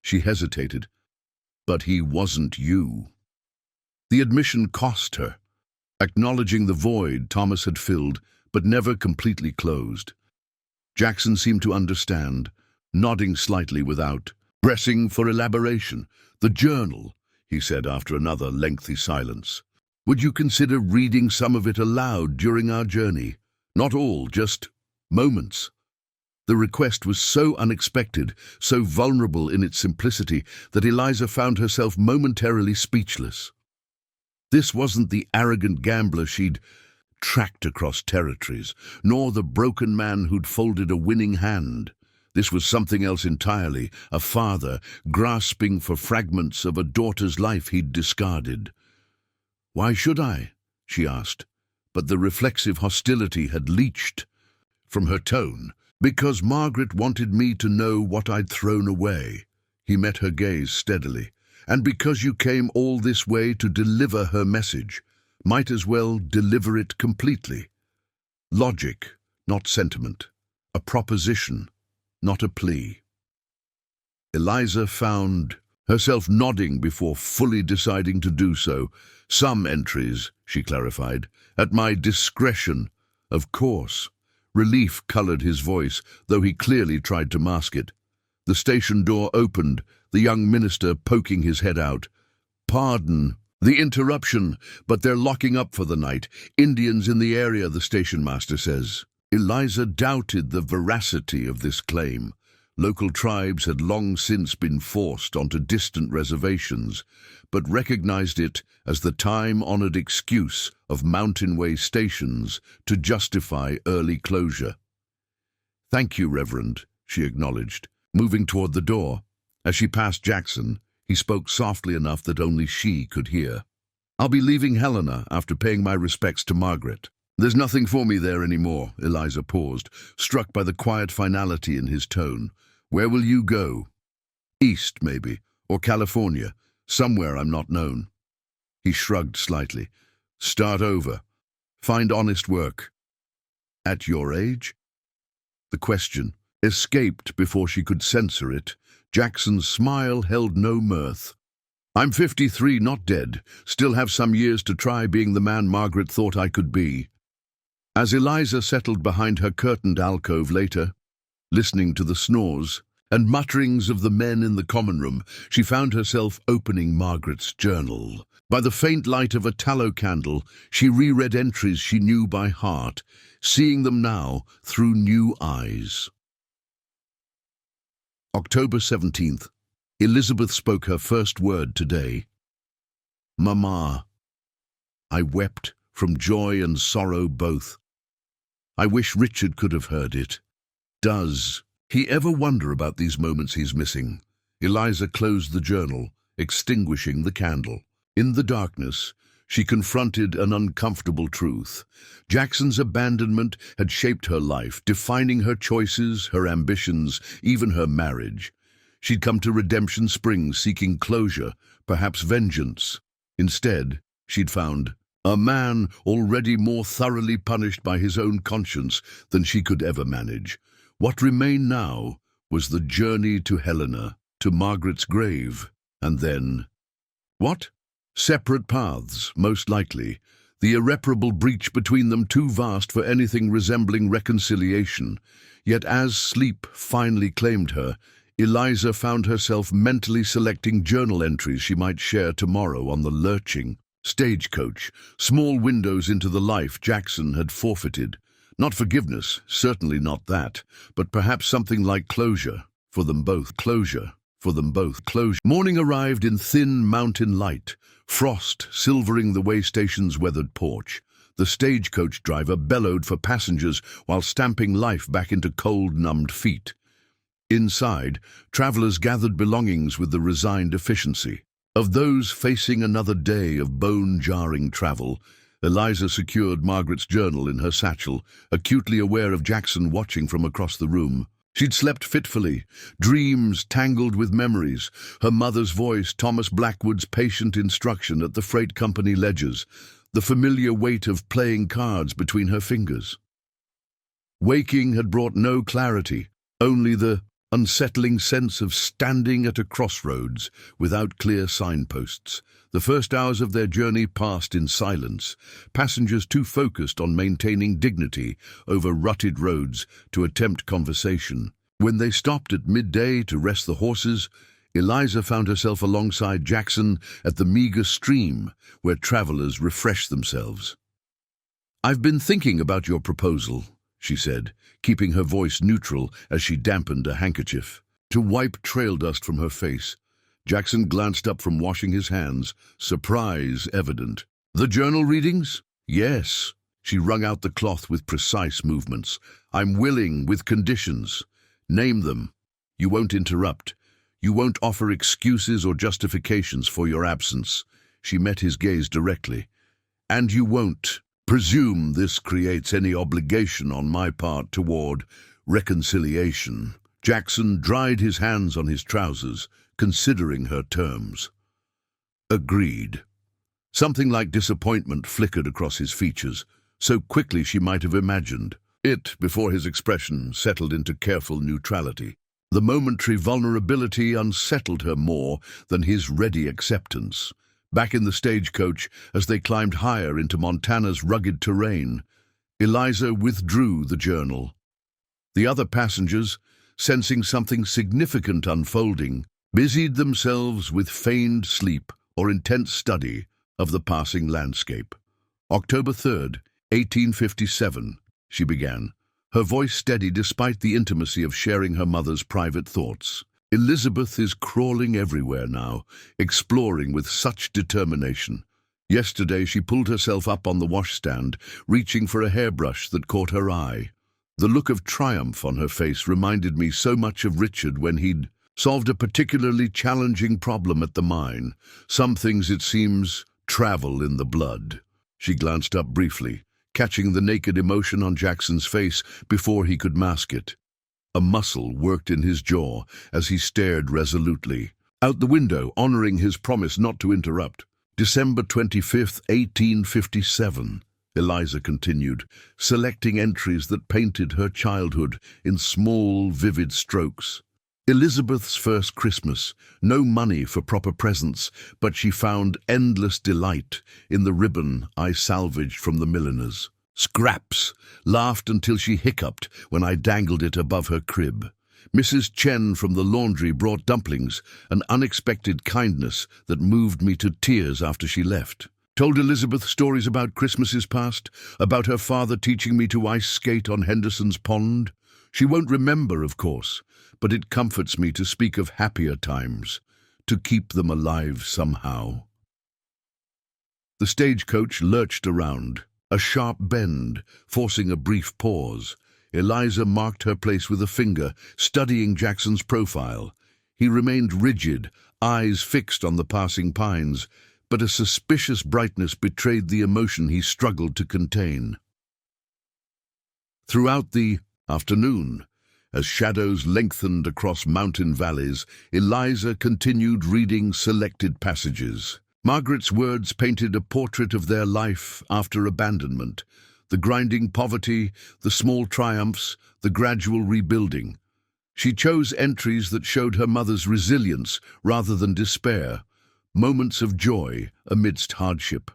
She hesitated. But he wasn't you. The admission cost her, acknowledging the void Thomas had filled, but never completely closed. Jackson seemed to understand, nodding slightly without pressing for elaboration. The journal, he said after another lengthy silence. Would you consider reading some of it aloud during our journey? Not all, just moments. The request was so unexpected, so vulnerable in its simplicity, that Eliza found herself momentarily speechless. This wasn't the arrogant gambler she'd tracked across territories, nor the broken man who'd folded a winning hand. This was something else entirely, a father grasping for fragments of a daughter's life he'd discarded. Why should I? She asked, but the reflexive hostility had leached from her tone. Because Margaret wanted me to know what I'd thrown away. He met her gaze steadily. And because you came all this way to deliver her message, might as well deliver it completely. Logic, not sentiment. A proposition, not a plea. Eliza found herself nodding before fully deciding to do so. Some entries, she clarified, at my discretion, of course. Relief colored his voice, though he clearly tried to mask it. The station door opened, the young minister poking his head out. Pardon the interruption, but they're locking up for the night. Indians in the area, the station master says. Eliza doubted the veracity of this claim. Local tribes had long since been forced onto distant reservations, but recognized it as the time-honored excuse of mountain-way stations to justify early closure. Thank you, Reverend, she acknowledged, moving toward the door. As she passed Jackson, He spoke softly enough that only she could hear. "I'll be leaving Helena after paying my respects to Margaret." "There's nothing for me there anymore," Eliza paused, struck by the quiet finality in his tone. "Where will you go?" "East, maybe, or California, somewhere I'm not known." He shrugged slightly. "Start over. Find honest work." "At your age?" The question escaped before she could censor it. Jackson's smile held no mirth. "I'm 53, not dead. Still have some years to try being the man Margaret thought I could be." As Eliza settled behind her curtained alcove later, listening to the snores and mutterings of the men in the common room, she found herself opening Margaret's journal. By the faint light of a tallow candle, she reread entries she knew by heart, seeing them now through new eyes. October 17th. Elizabeth spoke her first word today. "Mama." I wept, from joy and sorrow both. I wish Richard could have heard it. Does he ever wonder about these moments he's missing? Eliza closed the journal, extinguishing the candle. In the darkness, she confronted an uncomfortable truth. Jackson's abandonment had shaped her life, defining her choices, her ambitions, even her marriage. She'd come to Redemption Springs seeking closure, perhaps vengeance. Instead, she'd found a man already more thoroughly punished by his own conscience than she could ever manage. What remained now was the journey to Helena, to Margaret's grave, and then... what? Separate paths, most likely, the irreparable breach between them too vast for anything resembling reconciliation. Yet as sleep finally claimed her, Eliza found herself mentally selecting journal entries she might share tomorrow on the lurching stagecoach, small windows into the life Jackson had forfeited. Not forgiveness, certainly not that, but perhaps something like closure, for them both. Closure, for them both. Closure. Morning arrived in thin mountain light, frost silvering the way station's weathered porch. The stagecoach driver bellowed for passengers while stamping life back into cold, numbed feet. Inside, travelers gathered belongings with the resigned efficiency of those facing another day of bone-jarring travel. Eliza secured Margaret's journal in her satchel, acutely aware of Jackson watching from across the room. She'd slept fitfully, dreams tangled with memories, her mother's voice, Thomas Blackwood's patient instruction at the freight company ledgers, the familiar weight of playing cards between her fingers. Waking had brought no clarity, only the unsettling sense of standing at a crossroads without clear signposts. The first hours of their journey passed in silence, passengers too focused on maintaining dignity over rutted roads to attempt conversation. When they stopped at midday to rest the horses, Eliza found herself alongside Jackson at the meager stream where travelers refreshed themselves. "I've been thinking about your proposal," she said, keeping her voice neutral as she dampened a handkerchief to wipe trail dust from her face. Jackson glanced up from washing his hands, surprise evident. "The journal readings?" "Yes." She wrung out the cloth with precise movements. "I'm willing, with conditions." "Name them." "You won't interrupt. You won't offer excuses or justifications for your absence." She met his gaze directly. "And you won't presume this creates any obligation on my part toward reconciliation." Jackson dried his hands on his trousers, considering her terms. "Agreed." Something like disappointment flickered across his features, so quickly she might have imagined it before his expression settled into careful neutrality. The momentary vulnerability unsettled her more than his ready acceptance. Back in the stagecoach, as they climbed higher into Montana's rugged terrain, Eliza withdrew the journal. The other passengers, sensing something significant unfolding, busied themselves with feigned sleep or intense study of the passing landscape. "October 3rd, 1857, she began, her voice steady despite the intimacy of sharing her mother's private thoughts. "Elizabeth is crawling everywhere now, exploring with such determination. Yesterday she pulled herself up on the washstand, reaching for a hairbrush that caught her eye. The look of triumph on her face reminded me so much of Richard when he'd Solved a particularly challenging problem at the mine. Some things, it seems, travel in the blood. She glanced up briefly, catching the naked emotion on Jackson's face before he could mask it. A muscle worked in his jaw as he stared resolutely out the window, honoring his promise not to interrupt. December 25th, 1857. Eliza continued, selecting entries that painted her childhood in small, vivid strokes. Elizabeth's first Christmas, no money for proper presents, but she found endless delight in the ribbon I salvaged from the milliner's. Scraps, laughed until she hiccuped when I dangled it above her crib. Mrs. Chen from the laundry brought dumplings, an unexpected kindness that moved me to tears after she left. Told Elizabeth stories about Christmases past, about her father teaching me to ice skate on Henderson's Pond. She won't remember, of course, but it comforts me to speak of happier times, to keep them alive somehow. The stagecoach lurched around, a sharp bend, forcing a brief pause. Eliza marked her place with a finger, studying Jackson's profile. He remained rigid, eyes fixed on the passing pines, but a suspicious brightness betrayed the emotion he struggled to contain. Throughout the afternoon, as shadows lengthened across mountain valleys, Eliza continued reading selected passages. Margaret's words painted a portrait of their life after abandonment, the grinding poverty, the small triumphs, the gradual rebuilding. She chose entries that showed her mother's resilience rather than despair, moments of joy amidst hardship.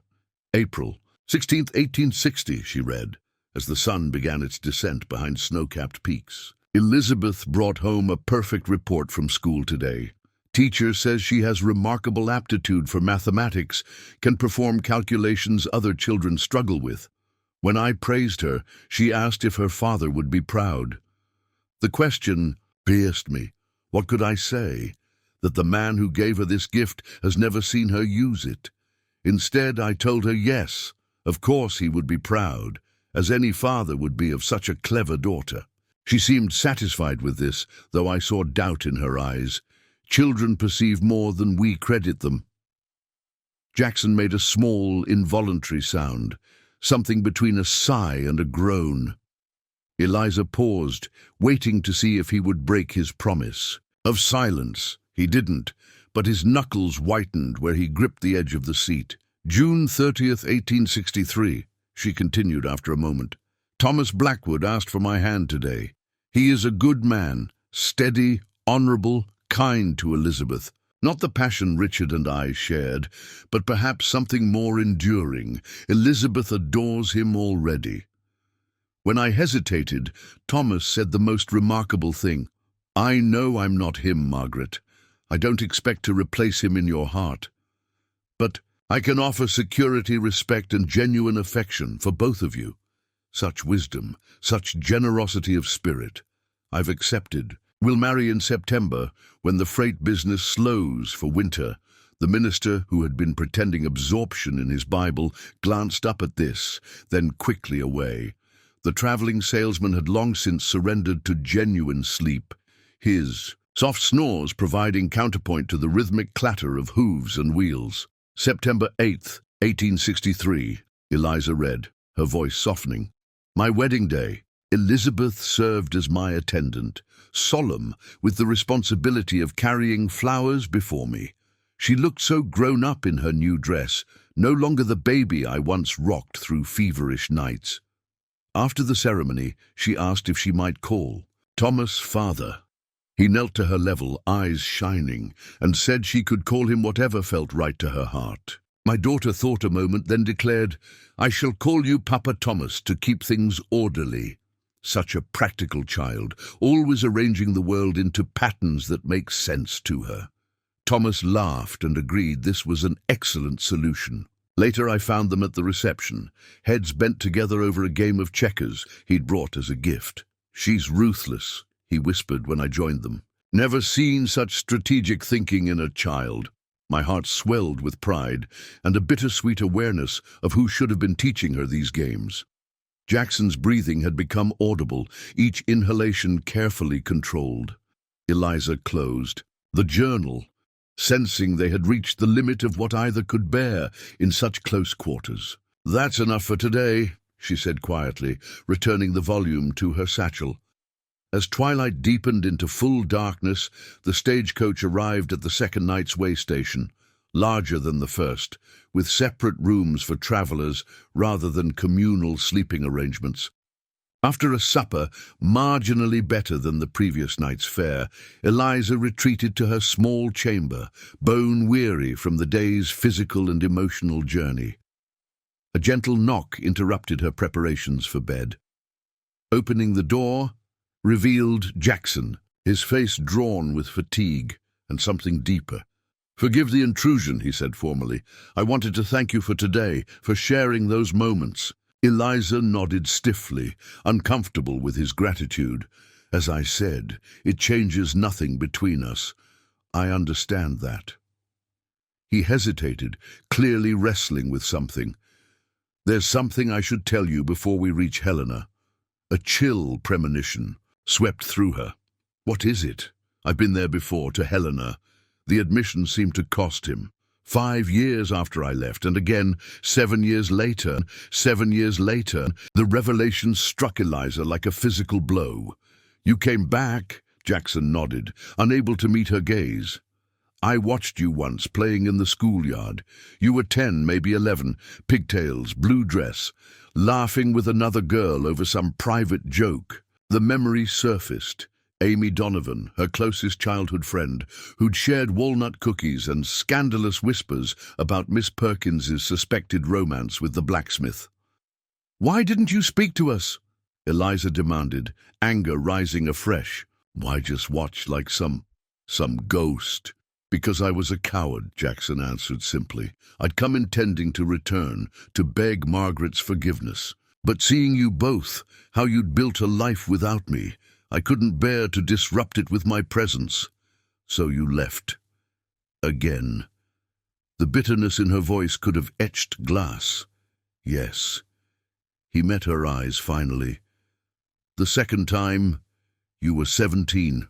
April 16th, 1860, she read, as the sun began its descent behind snow-capped peaks. Elizabeth brought home a perfect report from school today. Teacher says she has remarkable aptitude for mathematics, can perform calculations other children struggle with. When I praised her, she asked if her father would be proud. The question pierced me. What could I say? That the man who gave her this gift has never seen her use it. Instead, I told her yes, of course he would be proud, as any father would be of such a clever daughter. She seemed satisfied with this, though I saw doubt in her eyes. Children perceive more than we credit them. Jackson made a small, involuntary sound, something between a sigh and a groan. Eliza paused, waiting to see if he would break his promise. Of silence, he didn't, but his knuckles whitened where he gripped the edge of the seat. June 30th, 1863, she continued after a moment. Thomas Blackwood asked for my hand today. He is a good man, steady, honorable, kind to Elizabeth. Not the passion Richard and I shared, but perhaps something more enduring. Elizabeth adores him already. When I hesitated, Thomas said the most remarkable thing. I know I'm not him, Margaret. I don't expect to replace him in your heart. But I can offer security, respect, and genuine affection for both of you. Such wisdom, such generosity of spirit. I've accepted. We'll marry in September, when the freight business slows for winter. The minister, who had been pretending absorption in his Bible, glanced up at this, then quickly away. The traveling salesman had long since surrendered to genuine sleep, his soft snores providing counterpoint to the rhythmic clatter of hooves and wheels. September 8th, 1863, Eliza read, her voice softening. My wedding day. Elizabeth served as my attendant, solemn with the responsibility of carrying flowers before me. She looked so grown up in her new dress, no longer the baby I once rocked through feverish nights. After the ceremony, she asked if she might call Thomas father. He knelt to her level, eyes shining, and said she could call him whatever felt right to her heart. My daughter thought a moment, then declared, I shall call you Papa Thomas to keep things orderly. Such a practical child, always arranging the world into patterns that make sense to her. Thomas laughed and agreed this was an excellent solution. Later I found them at the reception, heads bent together over a game of checkers he'd brought as a gift. She's ruthless, he whispered when I joined them. Never seen such strategic thinking in a child. My heart swelled with pride and a bittersweet awareness of who should have been teaching her these games. Jackson's breathing had become audible, each inhalation carefully controlled. Eliza closed the journal, sensing they had reached the limit of what either could bear in such close quarters. "That's enough for today," she said quietly, returning the volume to her satchel. As twilight deepened into full darkness, the stagecoach arrived at the second night's way station, larger than the first, with separate rooms for travellers rather than communal sleeping arrangements. After a supper marginally better than the previous night's fare, Eliza retreated to her small chamber, bone-weary from the day's physical and emotional journey. A gentle knock interrupted her preparations for bed. Opening the door, revealed Jackson, his face drawn with fatigue and something deeper. "Forgive the intrusion," he said formally. "I wanted to thank you for today, for sharing those moments." Eliza nodded stiffly, uncomfortable with his gratitude. "As I said, it changes nothing between us. I understand that." He hesitated, clearly wrestling with something. "There's something I should tell you before we reach Helena." A chill premonition swept through her. "What is it?" "I've been there before, to Helena." The admission seemed to cost him. 5 years after I left, and again 7 years later. 7 years later, the revelation struck Eliza like a physical blow. "You came back," Jackson nodded, unable to meet her gaze. "I watched you once playing in the schoolyard. You were 10, maybe 11, pigtails, blue dress, laughing with another girl over some private joke." The memory surfaced. Amy Donovan, her closest childhood friend, who'd shared walnut cookies and scandalous whispers about Miss Perkins's suspected romance with the blacksmith. "Why didn't you speak to us?" Eliza demanded, anger rising afresh. "Why just watch like some ghost?" "Because I was a coward," Jackson answered simply. "I'd come intending to return, to beg Margaret's forgiveness. But seeing you both, how you'd built a life without me, I couldn't bear to disrupt it with my presence. So you left. Again." The bitterness in her voice could have etched glass. "Yes." He met her eyes finally. "The second time, you were 17,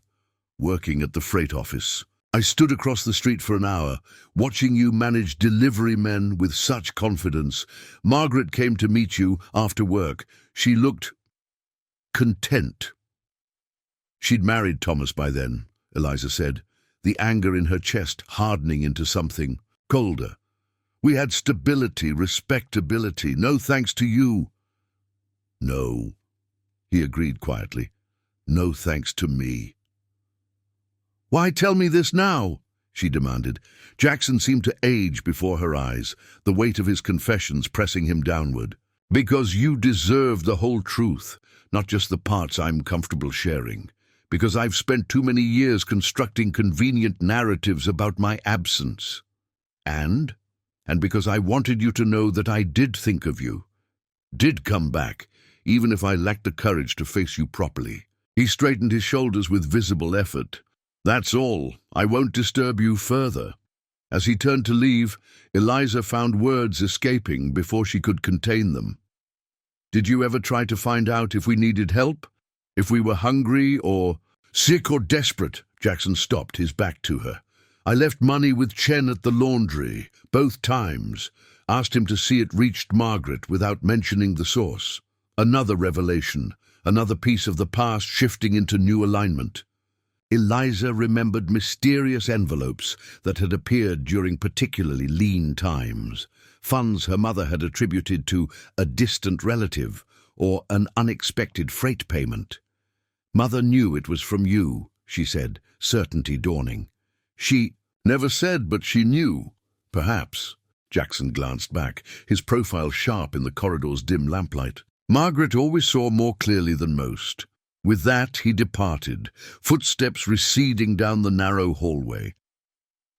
working at the freight office. I stood across the street for an hour, watching you manage delivery men with such confidence. Margaret came to meet you after work. She looked content." "She'd married Thomas by then," Eliza said, the anger in her chest hardening into something colder. "We had stability, respectability, no thanks to you." "No," he agreed quietly. "No thanks to me." "Why tell me this now?" she demanded. Jackson seemed to age before her eyes, the weight of his confessions pressing him downward. "Because you deserve the whole truth, not just the parts I'm comfortable sharing. Because I've spent too many years constructing convenient narratives about my absence. And because I wanted you to know that I did think of you, did come back, even if I lacked the courage to face you properly." He straightened his shoulders with visible effort. "That's all. I won't disturb you further." As he turned to leave, Eliza found words escaping before she could contain them. "Did you ever try to find out if we needed help? If we were hungry or sick or desperate?" Jackson stopped, his back to her. "I left money with Chen at the laundry, both times. Asked him to see it reached Margaret without mentioning the source." Another revelation, another piece of the past shifting into new alignment. Eliza remembered mysterious envelopes that had appeared during particularly lean times, funds her mother had attributed to a distant relative or an unexpected freight payment. "Mother knew it was from you," she said, certainty dawning. "She never said, but she knew." "Perhaps." Jackson glanced back, his profile sharp in the corridor's dim lamplight. "Margaret always saw more clearly than most." With that, he departed, footsteps receding down the narrow hallway.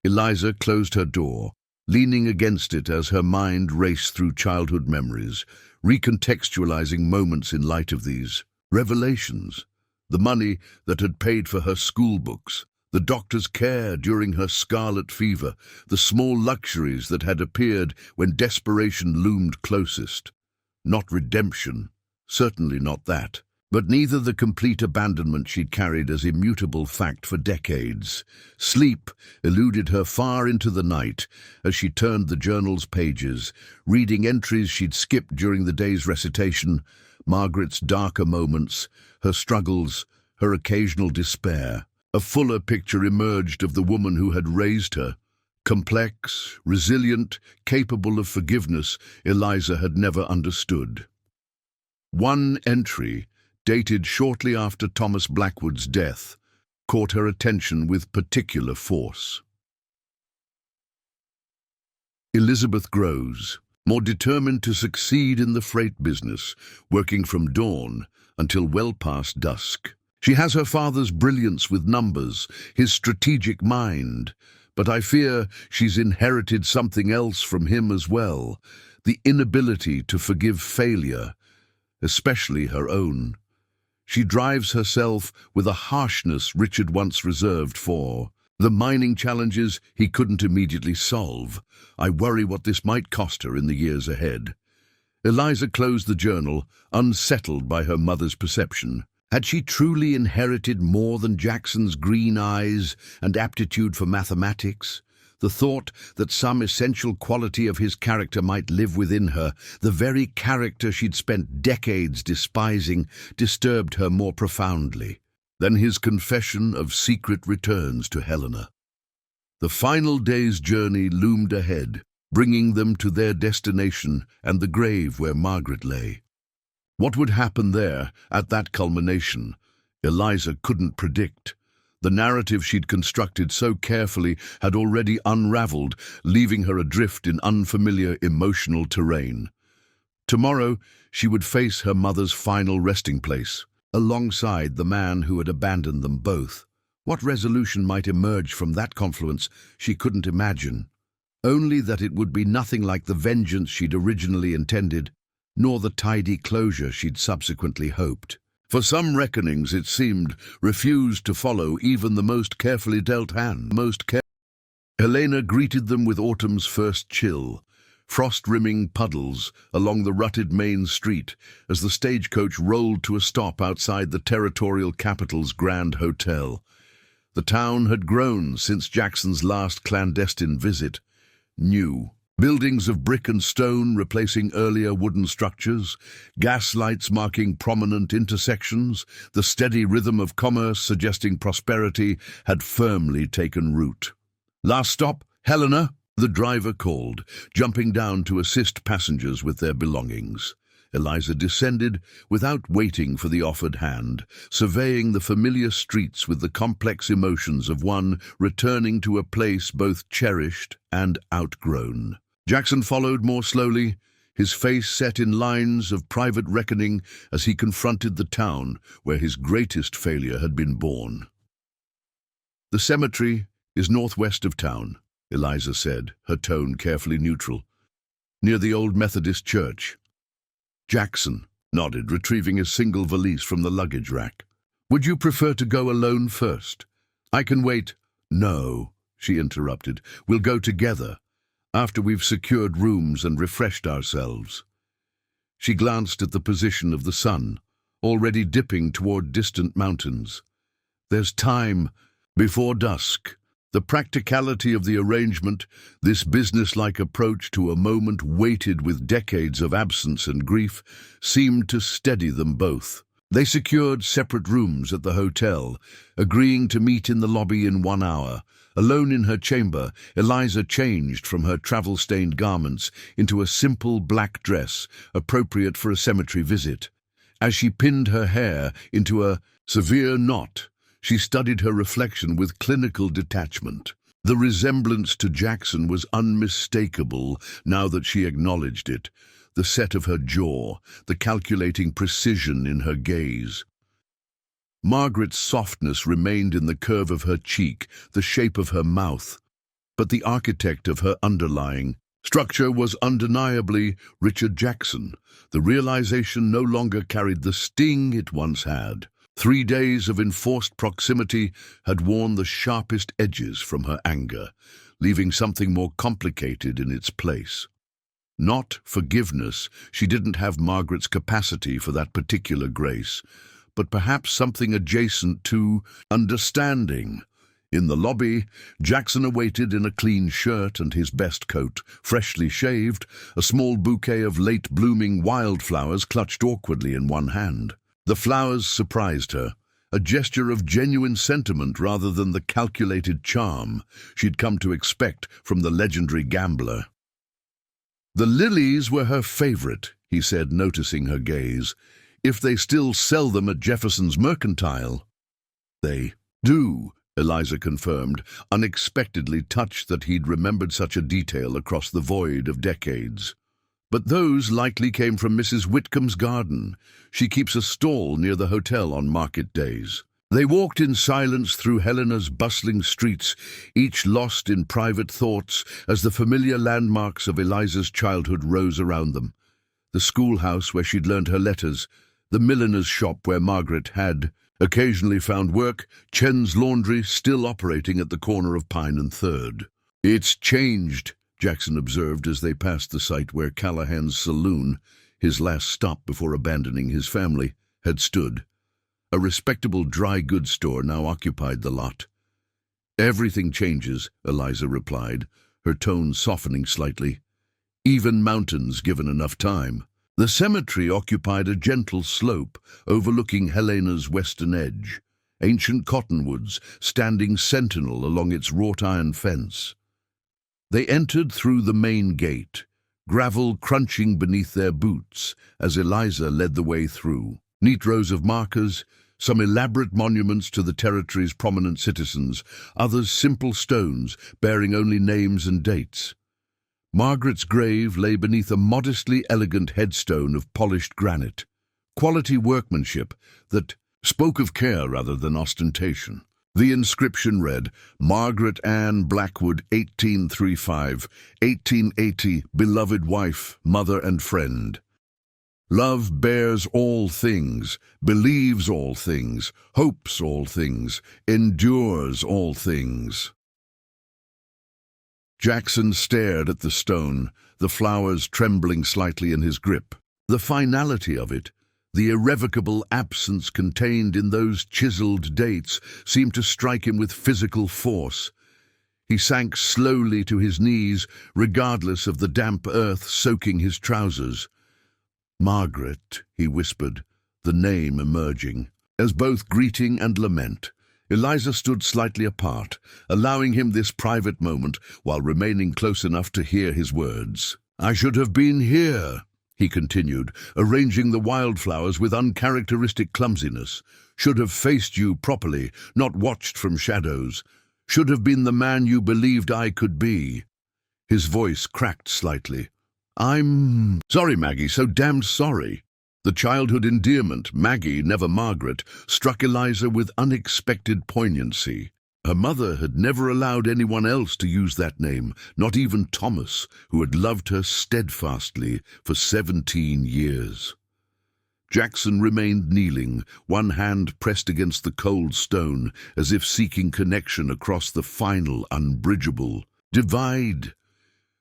Eliza closed her door, leaning against it as her mind raced through childhood memories, recontextualizing moments in light of these revelations. The money that had paid for her school books, the doctor's care during her scarlet fever, the small luxuries that had appeared when desperation loomed closest. Not redemption, certainly not that. but neither the complete abandonment she'd carried as immutable fact for decades. Sleep eluded her far into the night as she turned the journal's pages, reading entries she'd skipped during the day's recitation, Margaret's darker moments, her struggles, her occasional despair. A fuller picture emerged of the woman who had raised her. Complex, resilient, capable of forgiveness Eliza had never understood. One entry, dated shortly after Thomas Blackwood's death, caught her attention with particular force. Elizabeth grows, more determined to succeed in the freight business, working from dawn until well past dusk. She has her father's brilliance with numbers, his strategic mind, but I fear she's inherited something else from him as well, the inability to forgive failure, especially her own. She drives herself with a harshness Richard once reserved for the mining challenges he couldn't immediately solve. I worry what this might cost her in the years ahead. Eliza closed the journal, unsettled by her mother's perception. Had she truly inherited more than Jackson's green eyes and aptitude for mathematics? The thought that some essential quality of his character might live within her, the very character she'd spent decades despising, disturbed her more profoundly than his confession of secret returns to Helena. The final day's journey loomed ahead, bringing them to their destination and the grave where Margaret lay. What would happen there, at that culmination, Eliza couldn't predict. The narrative she'd constructed so carefully had already unraveled, leaving her adrift in unfamiliar emotional terrain. Tomorrow, she would face her mother's final resting place, alongside the man who had abandoned them both. What resolution might emerge from that confluence she couldn't imagine. Only that it would be nothing like the vengeance she'd originally intended, nor the tidy closure she'd subsequently hoped. For some reckonings, it seemed, refused to follow even the most carefully dealt hand. Helena greeted them with autumn's first chill, frost-rimming puddles along the rutted main street as the stagecoach rolled to a stop outside the territorial capital's Grand Hotel. The town had grown since Jackson's last clandestine visit. New. Buildings of brick and stone replacing earlier wooden structures, gas lights marking prominent intersections, the steady rhythm of commerce suggesting prosperity had firmly taken root. "Last stop, Helena," the driver called, jumping down to assist passengers with their belongings. Eliza descended without waiting for the offered hand, surveying the familiar streets with the complex emotions of one returning to a place both cherished and outgrown. Jackson followed more slowly, his face set in lines of private reckoning as he confronted the town where his greatest failure had been born. "The cemetery is northwest of town," Eliza said, her tone carefully neutral. "Near the old Methodist church." Jackson nodded, retrieving a single valise from the luggage rack. "Would you prefer to go alone first?" "I can wait." "No," she interrupted. "We'll go together, after we've secured rooms and refreshed ourselves." She glanced at the position of the sun, already dipping toward distant mountains. "There's time before dusk." The practicality of the arrangement, this businesslike approach to a moment weighted with decades of absence and grief, seemed to steady them both. They secured separate rooms at the hotel, agreeing to meet in the lobby in 1 hour. Alone in her chamber, Eliza changed from her travel-stained garments into a simple black dress appropriate for a cemetery visit. As she pinned her hair into a severe knot, she studied her reflection with clinical detachment. The resemblance to Jackson was unmistakable now that she acknowledged it. The set of her jaw, the calculating precision in her gaze. Margaret's softness remained in the curve of her cheek, the shape of her mouth, but the architect of her underlying structure was undeniably Richard Jackson. The realization no longer carried the sting it once had. 3 days of enforced proximity had worn the sharpest edges from her anger, leaving something more complicated in its place. Not forgiveness, she didn't have Margaret's capacity for that particular grace, but perhaps something adjacent to understanding. In the lobby, Jackson awaited in a clean shirt and his best coat, freshly shaved, a small bouquet of late-blooming wildflowers clutched awkwardly in one hand. The flowers surprised her, a gesture of genuine sentiment rather than the calculated charm she'd come to expect from the legendary gambler. "The lilies were her favorite," he said, noticing her gaze. "If they still sell them at Jefferson's Mercantile." "They do," Eliza confirmed, unexpectedly touched that he'd remembered such a detail across the void of decades. "But those likely came from Mrs. Whitcomb's garden. She keeps a stall near the hotel on market days." They walked in silence through Helena's bustling streets, each lost in private thoughts as the familiar landmarks of Eliza's childhood rose around them. The schoolhouse where she'd learned her letters, the milliner's shop where Margaret had occasionally found work, Chen's Laundry still operating at the corner of Pine and Third. "It's changed," Jackson observed as they passed the site where Callahan's saloon, his last stop before abandoning his family, had stood. A respectable dry goods store now occupied the lot. "Everything changes," Eliza replied, her tone softening slightly. "Even mountains given enough time." The cemetery occupied a gentle slope overlooking Helena's western edge, ancient cottonwoods standing sentinel along its wrought-iron fence. They entered through the main gate, gravel crunching beneath their boots as Eliza led the way through. Neat rows of markers, some elaborate monuments to the territory's prominent citizens, others simple stones bearing only names and dates. Margaret's grave lay beneath a modestly elegant headstone of polished granite, quality workmanship that spoke of care rather than ostentation. The inscription read, "Margaret Ann Blackwood, 1835-1880, beloved wife, mother and friend. Love bears all things, believes all things, hopes all things, endures all things." Jackson stared at the stone, the flowers trembling slightly in his grip. The finality of it, the irrevocable absence contained in those chiseled dates, seemed to strike him with physical force. He sank slowly to his knees, regardless of the damp earth soaking his trousers. "Margaret," he whispered, the name emerging. As both greeting and lament, Eliza stood slightly apart, allowing him this private moment while remaining close enough to hear his words. "I should have been here," he continued, arranging the wildflowers with uncharacteristic clumsiness. "Should have faced you properly, not watched from shadows. Should have been the man you believed I could be." His voice cracked slightly. "I'm sorry, Maggie, so damned sorry." The childhood endearment, Maggie, never Margaret, struck Eliza with unexpected poignancy. Her mother had never allowed anyone else to use that name, not even Thomas, who had loved her steadfastly for 17 years. Jackson remained kneeling, one hand pressed against the cold stone, as if seeking connection across the final, unbridgeable divide.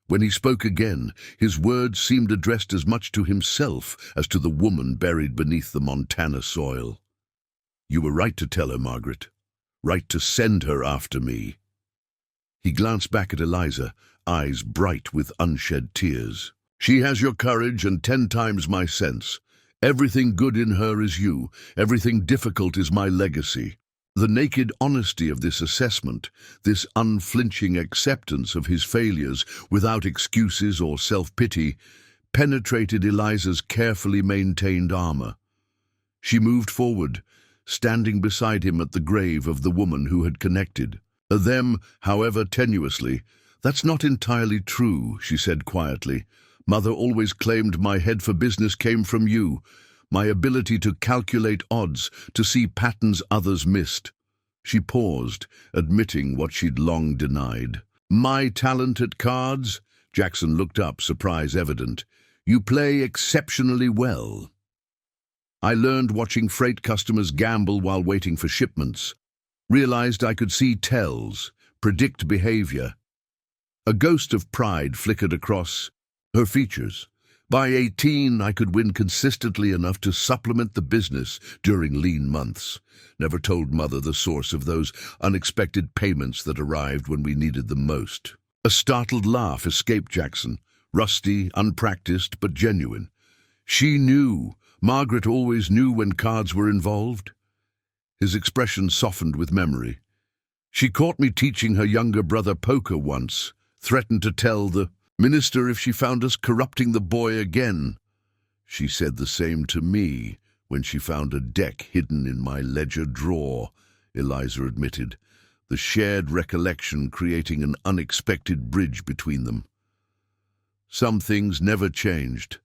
When he spoke again, his words seemed addressed as much to himself as to the woman buried beneath the Montana soil. "You were right to tell her, Margaret. Right to send her after me." He glanced back at Eliza, eyes bright with unshed tears. "She has your courage and 10 times my sense. Everything good in her is you. Everything difficult is my legacy." The naked honesty of this assessment, this unflinching acceptance of his failures without excuses or self-pity, penetrated Eliza's carefully maintained armor. She moved forward, standing beside him at the grave of the woman who had connected. "Them, however tenuously, that's not entirely true," she said quietly. "Mother always claimed my head for business came from you. My ability to calculate odds, to see patterns others missed." She paused, admitting what she'd long denied. "My talent at cards?" Jackson looked up, surprise evident. "You play exceptionally well." "I learned watching freight customers gamble while waiting for shipments. Realized I could see tells, predict behavior." A ghost of pride flickered across her features. By 18, I could win consistently enough to supplement the business during lean months. Never told Mother the source of those unexpected payments that arrived when we needed them most. A startled laugh escaped Jackson, rusty, unpracticed, but genuine. She knew. Margaret always knew when cards were involved. His expression softened with memory. She caught me teaching her younger brother poker once, threatened to tell the minister if she found us corrupting the boy again. She said the same to me when she found a deck hidden in my ledger drawer, Eliza admitted, the shared recollection creating an unexpected bridge between them. Some things never changed.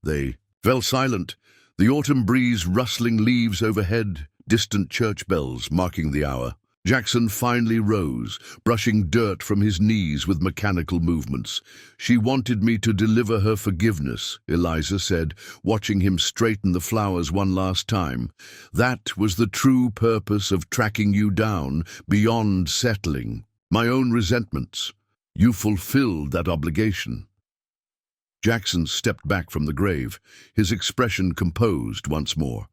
They fell silent, the autumn breeze rustling leaves overhead, distant church bells marking the hour. Jackson finally rose, brushing dirt from his knees with mechanical movements. She wanted me to deliver her forgiveness, Eliza said, watching him straighten the flowers one last time. That was the true purpose of tracking you down, beyond settling. My own resentments. You fulfilled that obligation. Jackson stepped back from the grave, his expression composed once more.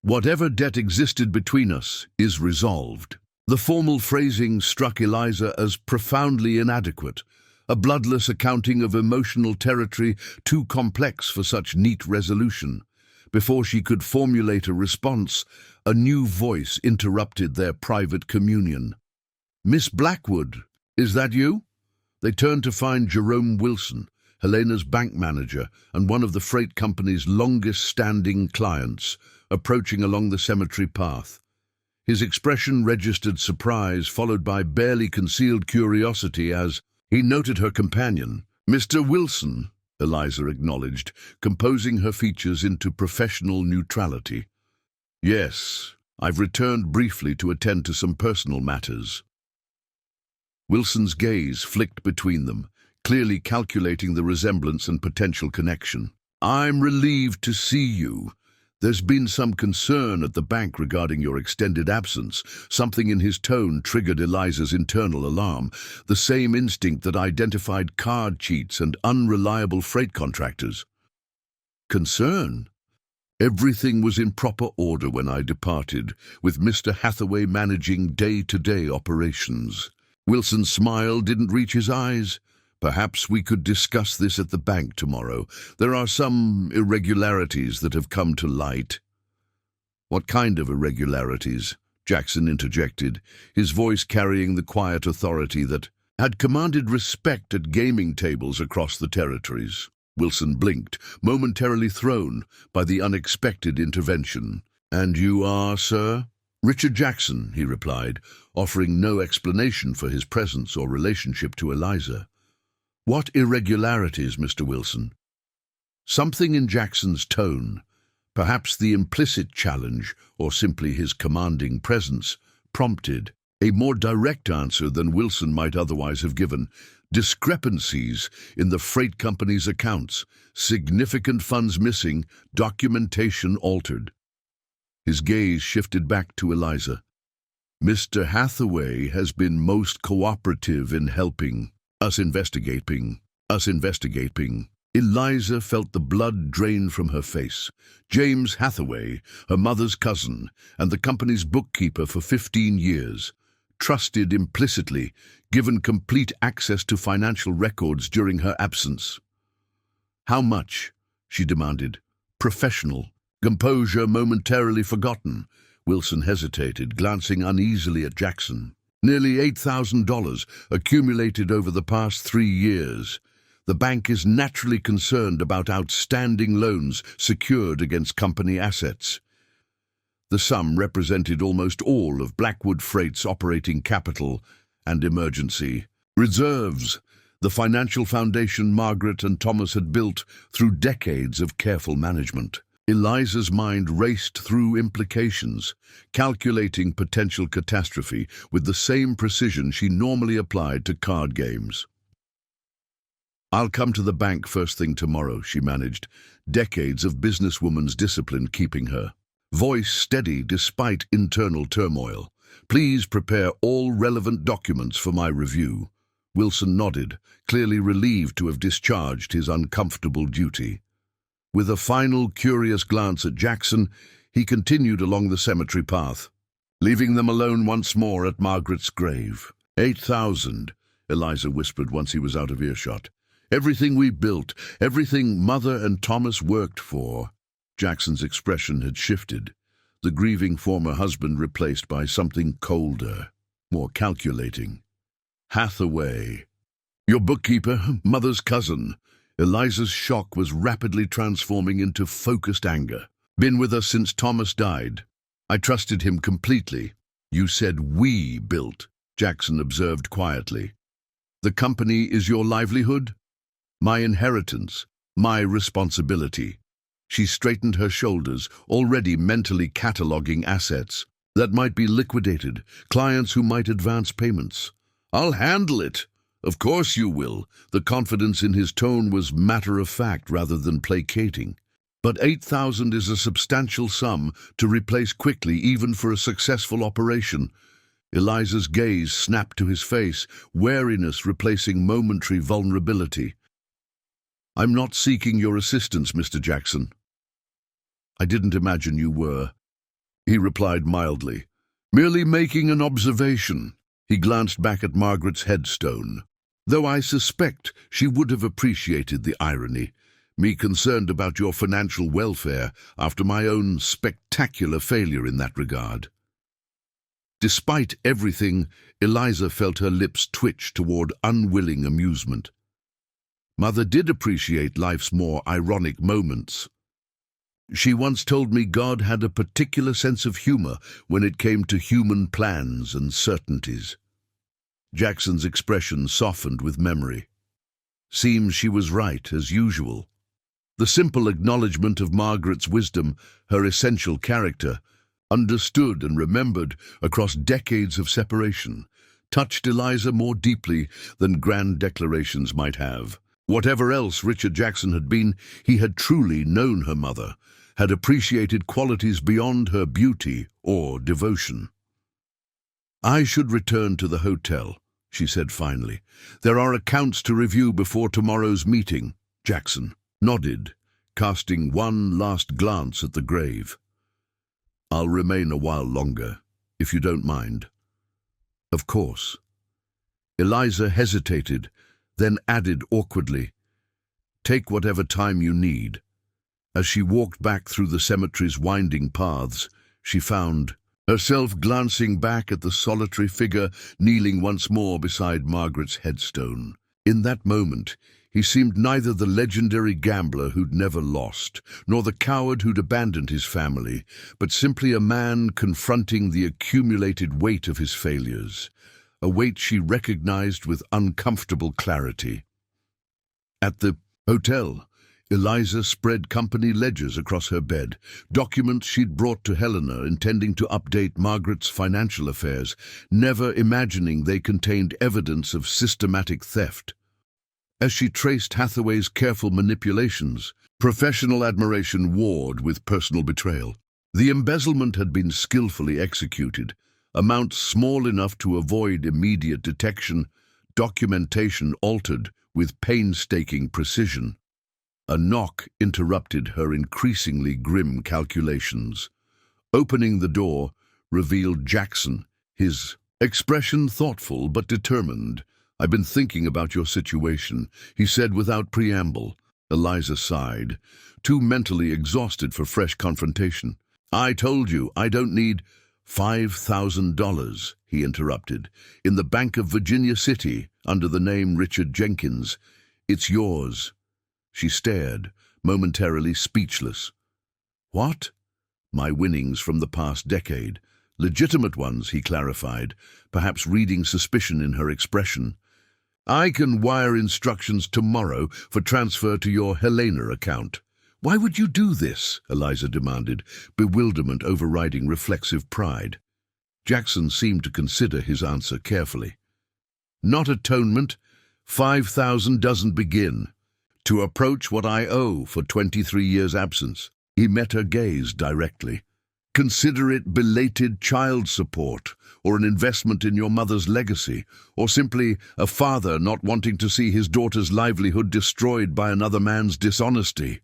Whatever debt existed between us is resolved. The formal phrasing struck Eliza as profoundly inadequate, a bloodless accounting of emotional territory too complex for such neat resolution. Before she could formulate a response, a new voice interrupted their private communion. "Miss Blackwood, is that you?" They turned to find Jerome Wilson, Helena's bank manager and one of the freight company's longest-standing clients, approaching along the cemetery path. His expression registered surprise, followed by barely concealed curiosity as he noted her companion. "Mr. Wilson," Eliza acknowledged, composing her features into professional neutrality. "Yes, I've returned briefly to attend to some personal matters." Wilson's gaze flicked between them, clearly calculating the resemblance and potential connection. "I'm relieved to see you. There's been some concern at the bank regarding your extended absence." Something in his tone triggered Eliza's internal alarm, the same instinct that identified card cheats and unreliable freight contractors. "Concern? Everything was in proper order when I departed, with Mr. Hathaway managing day-to-day operations." Wilson's smile didn't reach his eyes. "Perhaps we could discuss this at the bank tomorrow. There are some irregularities that have come to light." "What kind of irregularities?" Jackson interjected, his voice carrying the quiet authority that had commanded respect at gaming tables across the territories. Wilson blinked, momentarily thrown by the unexpected intervention. "And you are, sir?" "Richard Jackson," he replied, offering no explanation for his presence or relationship to Eliza. "What irregularities, Mr. Wilson?" Something in Jackson's tone, perhaps the implicit challenge or simply his commanding presence, prompted a more direct answer than Wilson might otherwise have given. "Discrepancies in the freight company's accounts, significant funds missing, documentation altered." His gaze shifted back to Eliza. "Mr. Hathaway has been most cooperative in helping us investigating. Eliza felt the blood drain from her face. James Hathaway, her mother's cousin, and the company's bookkeeper for 15 years, trusted implicitly, given complete access to financial records during her absence. "How much?" she demanded. "Professional." Composure momentarily forgotten, Wilson hesitated, glancing uneasily at Jackson. "Nearly $8,000 accumulated over the past 3 years. The bank is naturally concerned about outstanding loans secured against company assets." The sum represented almost all of Blackwood Freight's operating capital and emergency reserves, the financial foundation Margaret and Thomas had built through decades of careful management. Eliza's mind raced through implications, calculating potential catastrophe with the same precision she normally applied to card games. "I'll come to the bank first thing tomorrow," she managed, decades of businesswoman's discipline keeping her voice steady despite internal turmoil. "Please prepare all relevant documents for my review." Wilson nodded, clearly relieved to have discharged his uncomfortable duty. With a final curious glance at Jackson, he continued along the cemetery path, leaving them alone once more at Margaret's grave. 8,000, Eliza whispered once he was out of earshot. Everything we built, everything Mother and Thomas worked for. Jackson's expression had shifted, the grieving former husband replaced by something colder, more calculating. Hathaway. Your bookkeeper, Mother's cousin. Eliza's shock was rapidly transforming into focused anger. Been with us since Thomas died. I trusted him completely. You said we built, Jackson observed quietly. The company is your livelihood? My inheritance, my responsibility. She straightened her shoulders, already mentally cataloguing assets that might be liquidated, clients who might advance payments. I'll handle it. Of course you will. The confidence in his tone was matter-of-fact rather than placating. But 8,000 is a substantial sum to replace quickly, even for a successful operation. Eliza's gaze snapped to his face, wariness replacing momentary vulnerability. I'm not seeking your assistance, Mr. Jackson. I didn't imagine you were, he replied mildly. Merely making an observation. He glanced back at Margaret's headstone. Though I suspect she would have appreciated the irony, me concerned about your financial welfare after my own spectacular failure in that regard. Despite everything, Eliza felt her lips twitch toward unwilling amusement. Mother did appreciate life's more ironic moments. She once told me God had a particular sense of humor when it came to human plans and certainties. Jackson's expression softened with memory. Seems she was right, as usual. The simple acknowledgement of Margaret's wisdom, her essential character, understood and remembered across decades of separation, touched Eliza more deeply than grand declarations might have. Whatever else Richard Jackson had been, he had truly known her mother, had appreciated qualities beyond her beauty or devotion. I should return to the hotel, she said finally. There are accounts to review before tomorrow's meeting. Jackson nodded, casting one last glance at the grave. I'll remain a while longer, if you don't mind. Of course. Eliza hesitated, then added awkwardly, Take whatever time you need. As she walked back through the cemetery's winding paths, she found herself glancing back at the solitary figure kneeling once more beside Margaret's headstone. In that moment, he seemed neither the legendary gambler who'd never lost, nor the coward who'd abandoned his family, but simply a man confronting the accumulated weight of his failures, a weight she recognized with uncomfortable clarity. At the hotel, Eliza spread company ledgers across her bed, documents she'd brought to Helena intending to update Margaret's financial affairs, never imagining they contained evidence of systematic theft. As she traced Hathaway's careful manipulations, professional admiration warred with personal betrayal. The embezzlement had been skillfully executed, amounts small enough to avoid immediate detection, documentation altered with painstaking precision. A knock interrupted her increasingly grim calculations. Opening the door revealed Jackson, his expression thoughtful but determined. I've been thinking about your situation, he said without preamble. Eliza sighed, too mentally exhausted for fresh confrontation. I told you I don't need $5,000, he interrupted, in the Bank of Virginia City, under the name Richard Jenkins. It's yours. She stared, momentarily speechless. What? My winnings from the past decade. Legitimate ones, he clarified, perhaps reading suspicion in her expression. I can wire instructions tomorrow for transfer to your Helena account. Why would you do this? Eliza demanded, bewilderment overriding reflexive pride. Jackson seemed to consider his answer carefully. Not atonement. 5,000 doesn't begin. To approach what I owe for 23 years' absence. He met her gaze directly. Consider it belated child support, or an investment in your mother's legacy, or simply a father not wanting to see his daughter's livelihood destroyed by another man's dishonesty.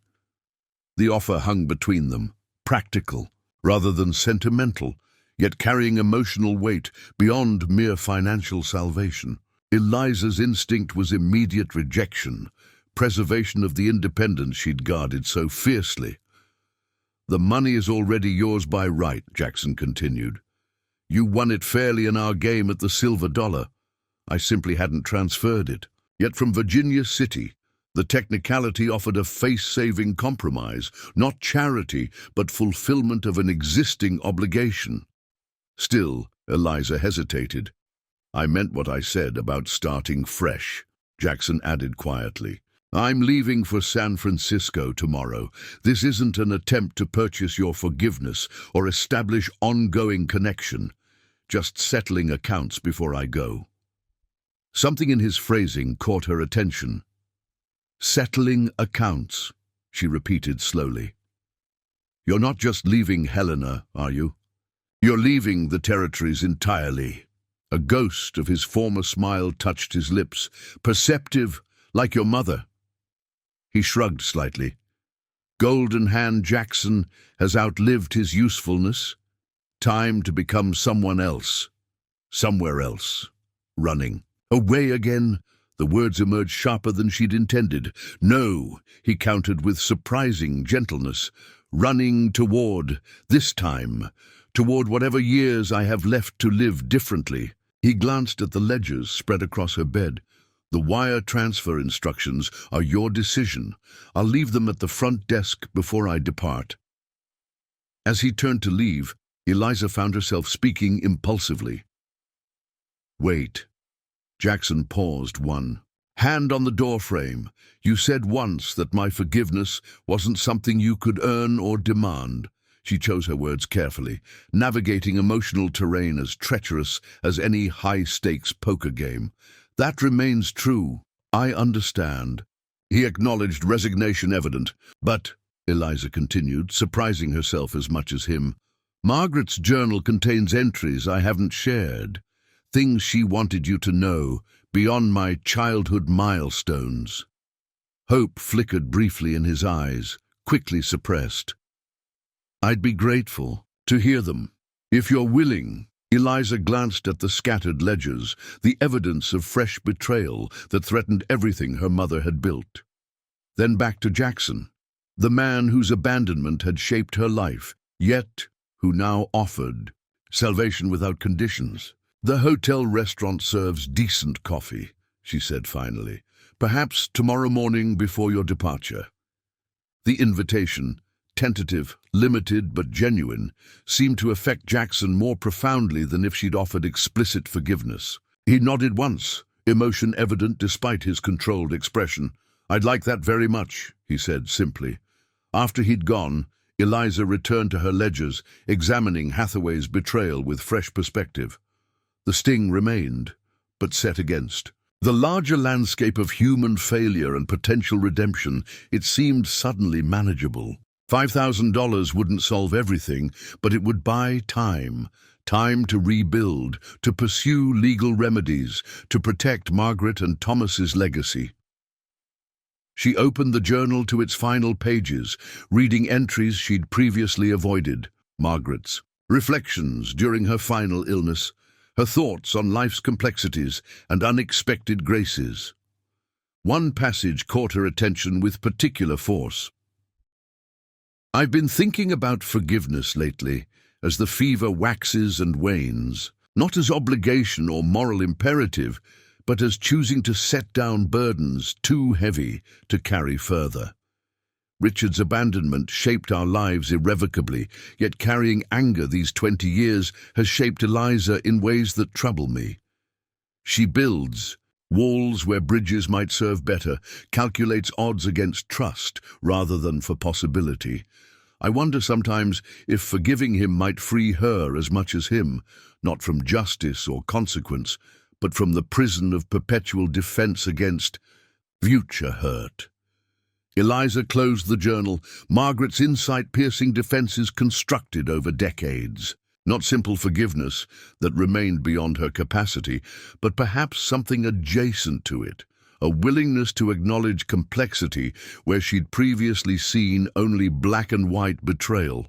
The offer hung between them, practical rather than sentimental, yet carrying emotional weight beyond mere financial salvation. Eliza's instinct was immediate rejection, preservation of the independence she'd guarded so fiercely. "The money is already yours by right," Jackson continued. "You won it fairly in our game at the Silver Dollar. I simply hadn't transferred it." Yet from Virginia City, the technicality offered a face-saving compromise, not charity, but fulfillment of an existing obligation. Still, Eliza hesitated. "I meant what I said about starting fresh," Jackson added quietly. "I'm leaving for San Francisco tomorrow. This isn't an attempt to purchase your forgiveness or establish ongoing connection, just settling accounts before I go." Something in his phrasing caught her attention. "Settling accounts," she repeated slowly. "You're not just leaving Helena, are you? You're leaving the territories entirely." A ghost of his former smile touched his lips, perceptive, like your mother. He shrugged slightly. Golden Hand Jackson has outlived his usefulness. Time to become someone else. Somewhere else. Running. "Away again?" The words emerged sharper than she'd intended. "No," he countered with surprising gentleness. "Running toward, this time, toward whatever years I have left to live differently." He glanced at the ledgers spread across her bed. "The wire transfer instructions are your decision. I'll leave them at the front desk before I depart." As he turned to leave, Eliza found herself speaking impulsively. "Wait." Jackson paused one. "Hand on the doorframe. You said once that my forgiveness wasn't something you could earn or demand." She chose her words carefully, navigating emotional terrain as treacherous as any high-stakes poker game. "That remains true. I understand." He acknowledged resignation evident. "But," Eliza continued, surprising herself as much as him, "Margaret's journal contains entries I haven't shared. Things she wanted you to know, beyond my childhood milestones." Hope flickered briefly in his eyes, quickly suppressed. "I'd be grateful to hear them. If you're willing." Eliza glanced at the scattered ledgers, the evidence of fresh betrayal that threatened everything her mother had built. Then back to Jackson, the man whose abandonment had shaped her life, yet who now offered salvation without conditions. "The hotel restaurant serves decent coffee," she said finally. "Perhaps tomorrow morning before your departure." The invitation, tentative, limited but genuine, seemed to affect Jackson more profoundly than if she'd offered explicit forgiveness. He nodded once, emotion evident despite his controlled expression. "I'd like that very much," he said simply. After he'd gone, Eliza returned to her ledgers, examining Hathaway's betrayal with fresh perspective. The sting remained, but set against the larger landscape of human failure and potential redemption. It seemed suddenly manageable. $5,000 wouldn't solve everything, but it would buy time. Time to rebuild, to pursue legal remedies, to protect Margaret and Thomas's legacy. She opened the journal to its final pages, reading entries she'd previously avoided. Margaret's reflections during her final illness, her thoughts on life's complexities and unexpected graces. One passage caught her attention with particular force. "I've been thinking about forgiveness lately, as the fever waxes and wanes, not as obligation or moral imperative, but as choosing to set down burdens too heavy to carry further. Richard's abandonment shaped our lives irrevocably, yet carrying anger these 20 years has shaped Eliza in ways that trouble me. She builds walls where bridges might serve better, calculates odds against trust rather than for possibility. I wonder sometimes if forgiving him might free her as much as him, not from justice or consequence, but from the prison of perpetual defense against future hurt." Eliza closed the journal, Margaret's insight-piercing defenses constructed over decades. Not simple forgiveness that remained beyond her capacity, but perhaps something adjacent to it, a willingness to acknowledge complexity where she'd previously seen only black and white betrayal.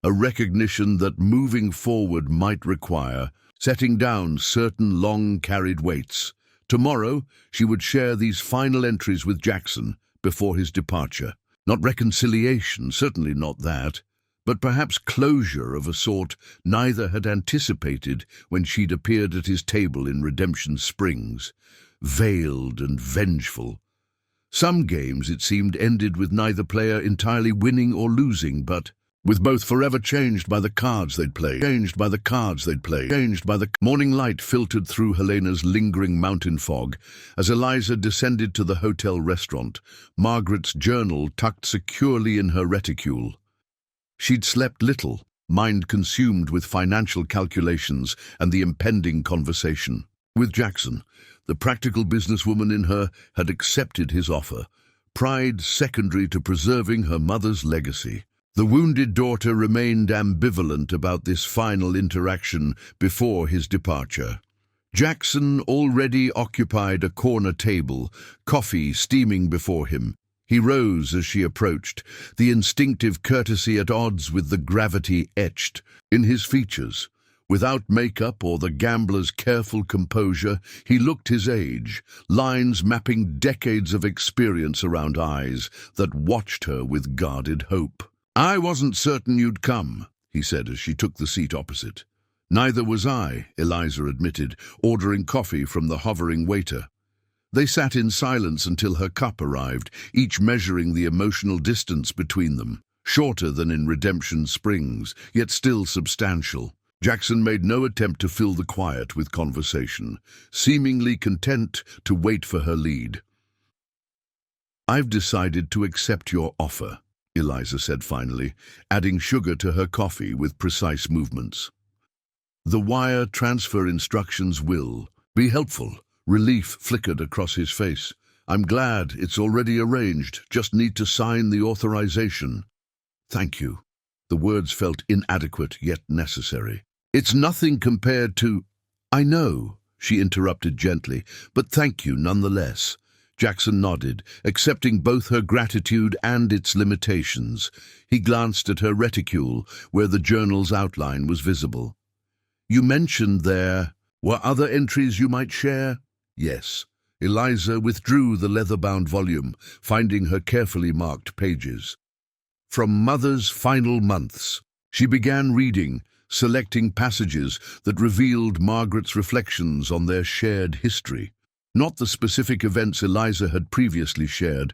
A recognition that moving forward might require setting down certain long-carried weights. Tomorrow, she would share these final entries with Jackson before his departure. Not reconciliation, certainly not that, but perhaps closure of a sort neither had anticipated when she'd appeared at his table in Redemption Springs, veiled and vengeful. Some games, it seemed, ended with neither player entirely winning or losing, but with both forever changed by the cards they'd played. Morning light filtered through Helena's lingering mountain fog as Eliza descended to the hotel restaurant, Margaret's journal tucked securely in her reticule. She'd slept little, mind consumed with financial calculations and the impending conversation. With Jackson, the practical businesswoman in her had accepted his offer, pride secondary to preserving her mother's legacy. The wounded daughter remained ambivalent about this final interaction before his departure. Jackson already occupied a corner table, coffee steaming before him. He rose as she approached, the instinctive courtesy at odds with the gravity etched in his features. Without makeup or the gambler's careful composure, he looked his age, lines mapping decades of experience around eyes that watched her with guarded hope. "I wasn't certain you'd come," he said as she took the seat opposite. "Neither was I," Eliza admitted, ordering coffee from the hovering waiter. They sat in silence until her cup arrived, each measuring the emotional distance between them, shorter than in Redemption Springs, yet still substantial. Jackson made no attempt to fill the quiet with conversation, seemingly content to wait for her lead. "I've decided to accept your offer," Eliza said finally, adding sugar to her coffee with precise movements. "The wire transfer instructions will be helpful." Relief flickered across his face. "I'm glad it's already arranged, just need to sign the authorization." "Thank you." The words felt inadequate yet necessary. "It's nothing compared to—" "I know," she interrupted gently, "but thank you nonetheless." Jackson nodded, accepting both her gratitude and its limitations. He glanced at her reticule, where the journal's outline was visible. "You mentioned there were other entries you might share?" "Yes." Eliza withdrew the leather-bound volume, finding her carefully marked pages. From Mother's Final Months, she began reading, selecting passages that revealed Margaret's reflections on their shared history. Not the specific events Eliza had previously shared,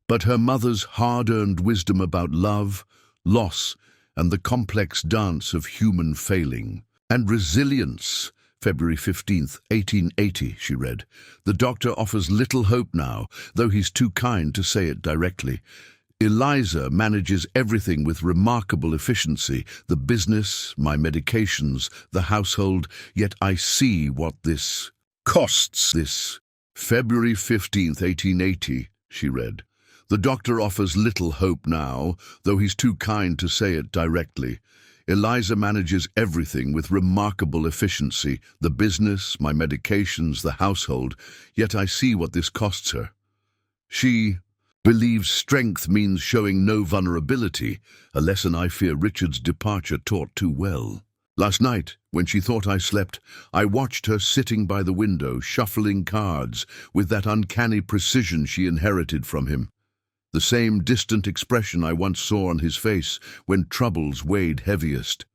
but her mother's hard-earned wisdom about love, loss, and the complex dance of human failing. And resilience. February 15th, 1880, she read. "The doctor offers little hope now, though he's too kind to say it directly. Eliza manages everything with remarkable efficiency, the business, my medications, the household, yet I see what this costs this." February 15th, 1880, she read. "The doctor offers little hope now, though he's too kind to say it directly. Eliza manages everything with remarkable efficiency, the business, my medications, the household, yet I see what this costs her. She believes strength means showing no vulnerability, a lesson I fear Richard's departure taught too well. Last night, when she thought I slept, I watched her sitting by the window, shuffling cards with that uncanny precision she inherited from him. The same distant expression I once saw on his face when troubles weighed heaviest.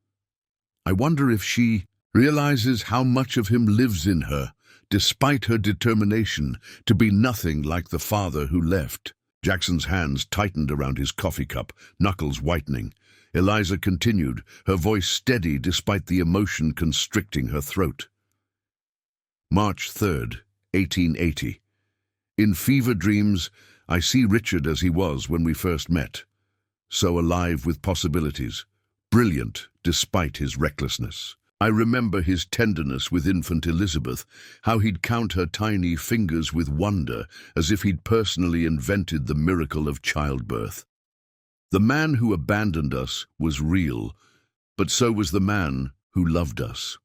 I wonder if she realizes how much of him lives in her, despite her determination to be nothing like the father who left." Jackson's hands tightened around his coffee cup, knuckles whitening. Eliza continued, her voice steady despite the emotion constricting her throat. March 3rd, 1880. "In fever dreams, I see Richard as he was when we first met. So alive with possibilities, brilliant despite his recklessness. I remember his tenderness with infant Elizabeth, how he'd count her tiny fingers with wonder, as if he'd personally invented the miracle of childbirth. The man who abandoned us was real, but so was the man who loved us.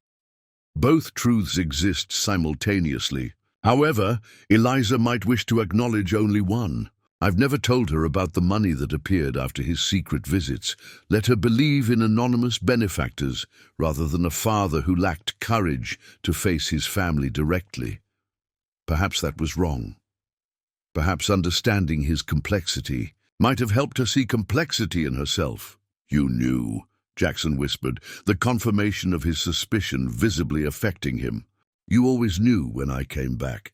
Both truths exist simultaneously. However, Eliza might wish to acknowledge only one. I've never told her about the money that appeared after his secret visits. Let her believe in anonymous benefactors rather than a father who lacked courage to face his family directly. Perhaps that was wrong. Perhaps understanding his complexity might have helped her see complexity in herself. "You knew," Jackson whispered, the confirmation of his suspicion visibly affecting him. "You always knew when I came back."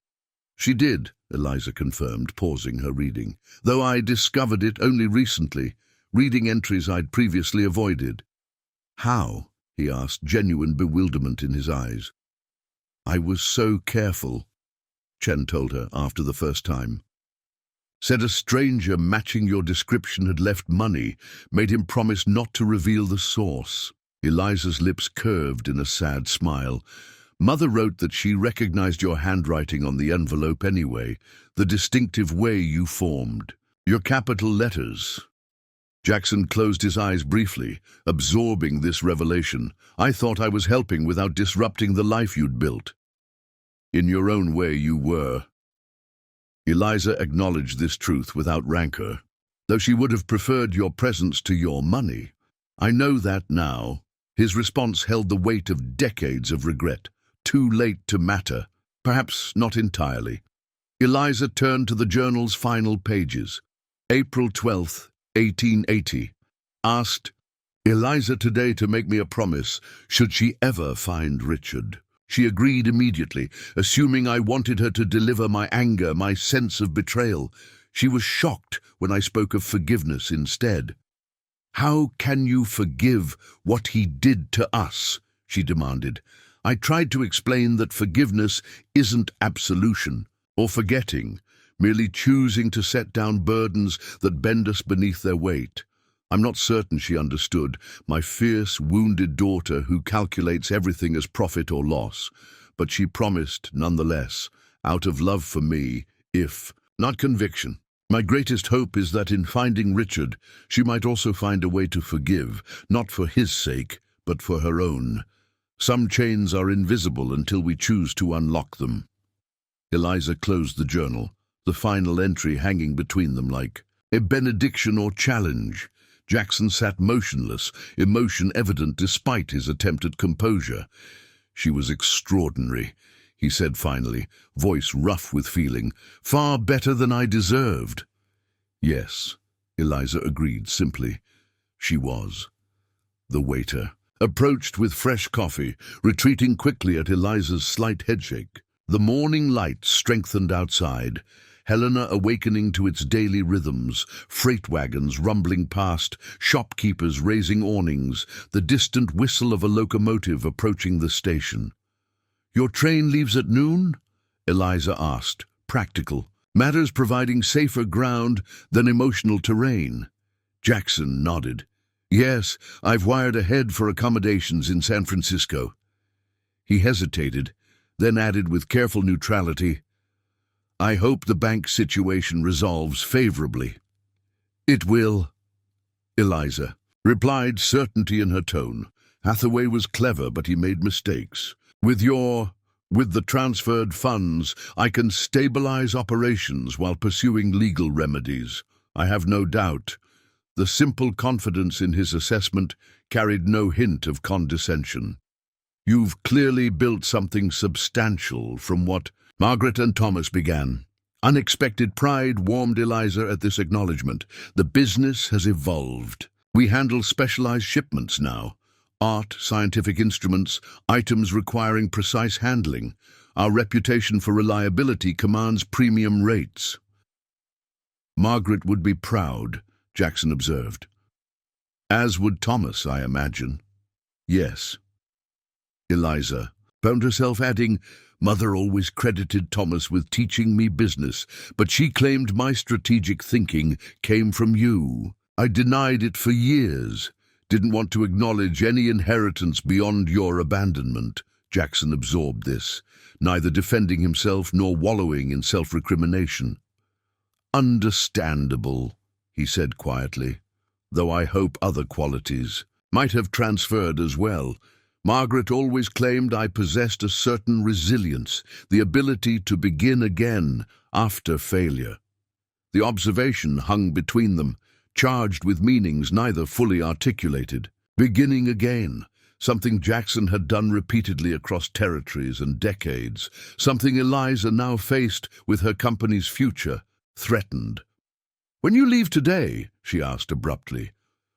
"She did," Eliza confirmed, pausing her reading, "though I discovered it only recently, reading entries I'd previously avoided." "How?" he asked, genuine bewilderment in his eyes. "I was so careful," Chen told her after the first time. "Said a stranger matching your description had left money, made him promise not to reveal the source." Eliza's lips curved in a sad smile. "Mother wrote that she recognized your handwriting on the envelope anyway, the distinctive way you formed. Your capital letters." Jackson closed his eyes briefly, absorbing this revelation. "I thought I was helping without disrupting the life you'd built." "In your own way, you were." Eliza acknowledged this truth without rancor, though she would have preferred your presence to your money. "I know that now." His response held the weight of decades of regret. Too late to matter. Perhaps not entirely. Eliza turned to the journal's final pages. April 12th, 1880. Asked Eliza today to make me a promise, should she ever find Richard. She agreed immediately, assuming I wanted her to deliver my anger, my sense of betrayal. She was shocked when I spoke of forgiveness instead. "How can you forgive what he did to us?" she demanded. I tried to explain that forgiveness isn't absolution or forgetting, merely choosing to set down burdens that bend us beneath their weight. I'm not certain she understood, my fierce, wounded daughter who calculates everything as profit or loss, but she promised, nonetheless, out of love for me, if, not conviction. My greatest hope is that in finding Richard, she might also find a way to forgive, not for his sake, but for her own. Some chains are invisible until we choose to unlock them. Eliza closed the journal, the final entry hanging between them like a benediction or challenge. Jackson sat motionless, emotion evident despite his attempt at composure. "She was extraordinary," he said finally, voice rough with feeling. "Far better than I deserved." "Yes," Eliza agreed simply. "She was." The waiter approached with fresh coffee, retreating quickly at Eliza's slight headshake. The morning light strengthened outside, Helena awakening to its daily rhythms, freight wagons rumbling past, shopkeepers raising awnings, the distant whistle of a locomotive approaching the station. "Your train leaves at noon?" Eliza asked, practical. Matters providing safer ground than emotional terrain. Jackson nodded. "Yes, I've wired ahead for accommodations in San Francisco." He hesitated, then added with careful neutrality, "I hope the bank situation resolves favorably." "It will," Eliza replied, certainty in her tone. Hathaway was clever, but he made mistakes. With the transferred funds, I can stabilize operations while pursuing legal remedies. I have no doubt." The simple confidence in his assessment carried no hint of condescension. "You've clearly built something substantial from what—" Margaret and Thomas began. Unexpected pride warmed Eliza at this acknowledgement. "The business has evolved. We handle specialized shipments now. Art, scientific instruments, items requiring precise handling. Our reputation for reliability commands premium rates." "Margaret would be proud," Jackson observed. "As would Thomas, I imagine." "Yes." Eliza found herself adding, "Mother always credited Thomas with teaching me business, but she claimed my strategic thinking came from you. I denied it for years." Didn't want to acknowledge any inheritance beyond your abandonment. Jackson absorbed this, neither defending himself nor wallowing in self-recrimination. Understandable, he said quietly, though I hope other qualities might have transferred as well. Margaret always claimed I possessed a certain resilience, the ability to begin again after failure. The observation hung between them, charged with meanings neither fully articulated. Beginning again, something Jackson had done repeatedly across territories and decades, something Eliza now faced with her company's future threatened. "When you leave today," she asked abruptly,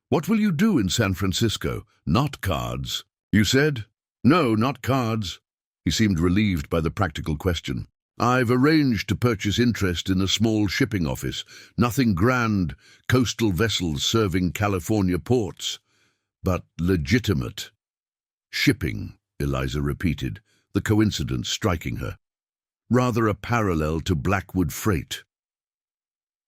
"what will you do in San Francisco? Not cards." "You said?" "No, not cards." He seemed relieved by the practical question. "I've arranged to purchase interest in a small shipping office. Nothing grand, coastal vessels serving California ports, but legitimate." "Shipping," Eliza repeated, the coincidence striking her. "Rather a parallel to Blackwood Freight."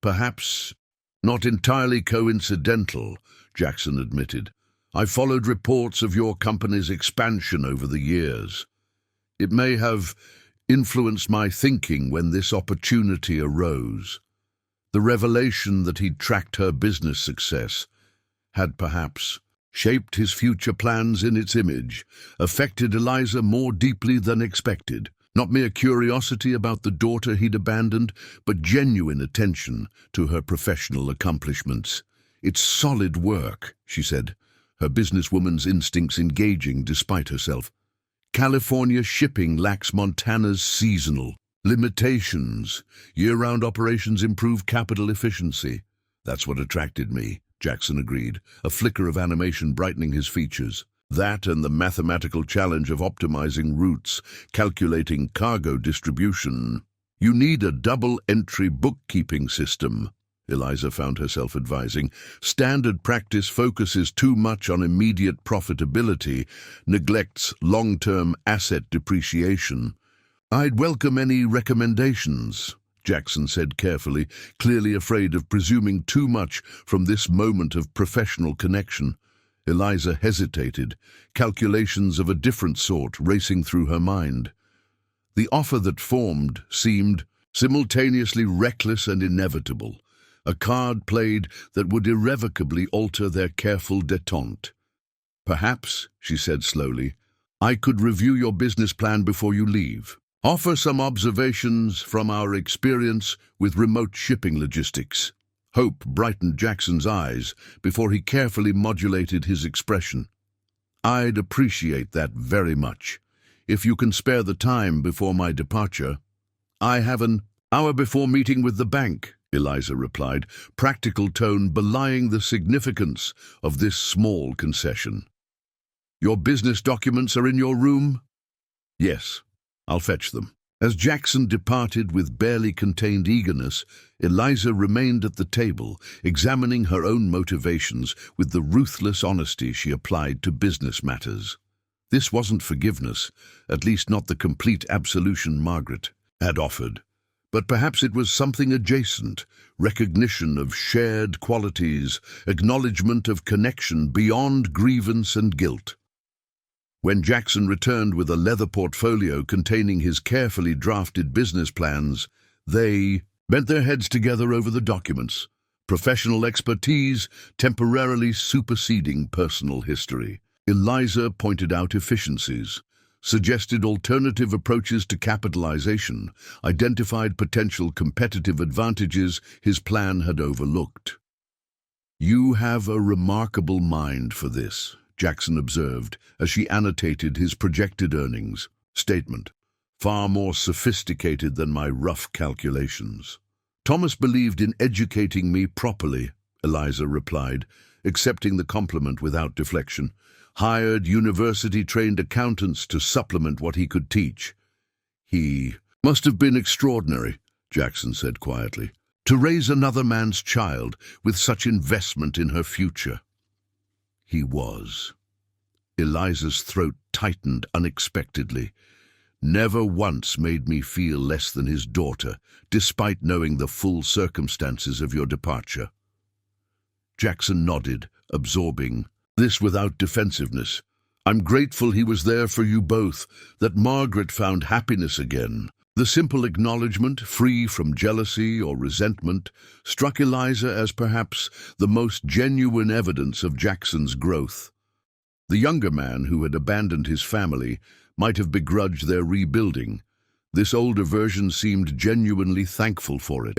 "Perhaps not entirely coincidental," Jackson admitted. "I followed reports of your company's expansion over the years. It may have influenced my thinking when this opportunity arose. The revelation that he'd tracked her business success had perhaps shaped his future plans in its image, affected Eliza more deeply than expected. Not mere curiosity about the daughter he'd abandoned, but genuine attention to her professional accomplishments. "It's solid work," she said, her businesswoman's instincts engaging despite herself. "California shipping lacks Montana's seasonal limitations. Year-round operations improve capital efficiency." "That's what attracted me," Jackson agreed, a flicker of animation brightening his features. "That and the mathematical challenge of optimizing routes, calculating cargo distribution. You need a double-entry bookkeeping system," Eliza found herself advising. "Standard practice focuses too much on immediate profitability, neglects long-term asset depreciation." "I'd welcome any recommendations," Jackson said carefully, clearly afraid of presuming too much from this moment of professional connection. Eliza hesitated, calculations of a different sort racing through her mind. The offer that formed seemed simultaneously reckless and inevitable, a card played that would irrevocably alter their careful détente. "Perhaps," she said slowly, "I could review your business plan before you leave. Offer some observations from our experience with remote shipping logistics." Hope brightened Jackson's eyes before he carefully modulated his expression. "I'd appreciate that very much. If you can spare the time before my departure." "I have an hour before meeting with the bank," Eliza replied, practical tone belying the significance of this small concession. "Your business documents are in your room?" "Yes, I'll fetch them." As Jackson departed with barely contained eagerness, Eliza remained at the table, examining her own motivations with the ruthless honesty she applied to business matters. This wasn't forgiveness, at least not the complete absolution Margaret had offered. But perhaps it was something adjacent, recognition of shared qualities, acknowledgement of connection beyond grievance and guilt. When Jackson returned with a leather portfolio containing his carefully drafted business plans, they bent their heads together over the documents, professional expertise temporarily superseding personal history. Eliza pointed out efficiencies, suggested alternative approaches to capitalization, identified potential competitive advantages his plan had overlooked. "You have a remarkable mind for this," Jackson observed as she annotated his projected earnings. Statement: "Far more sophisticated than my rough calculations." "Thomas believed in educating me properly," Eliza replied, accepting the compliment without deflection. "Hired university-trained accountants to supplement what he could teach." "He must have been extraordinary," Jackson said quietly, "to raise another man's child with such investment in her future." He was. Eliza's throat tightened unexpectedly. "Never once made me feel less than his daughter, despite knowing the full circumstances of your departure." Jackson nodded, absorbing this without defensiveness. I'm grateful he was there for you both, that Margaret found happiness again. The simple acknowledgement, free from jealousy or resentment, struck Eliza as perhaps the most genuine evidence of Jackson's growth. The younger man who had abandoned his family might have begrudged their rebuilding. This older version seemed genuinely thankful for it.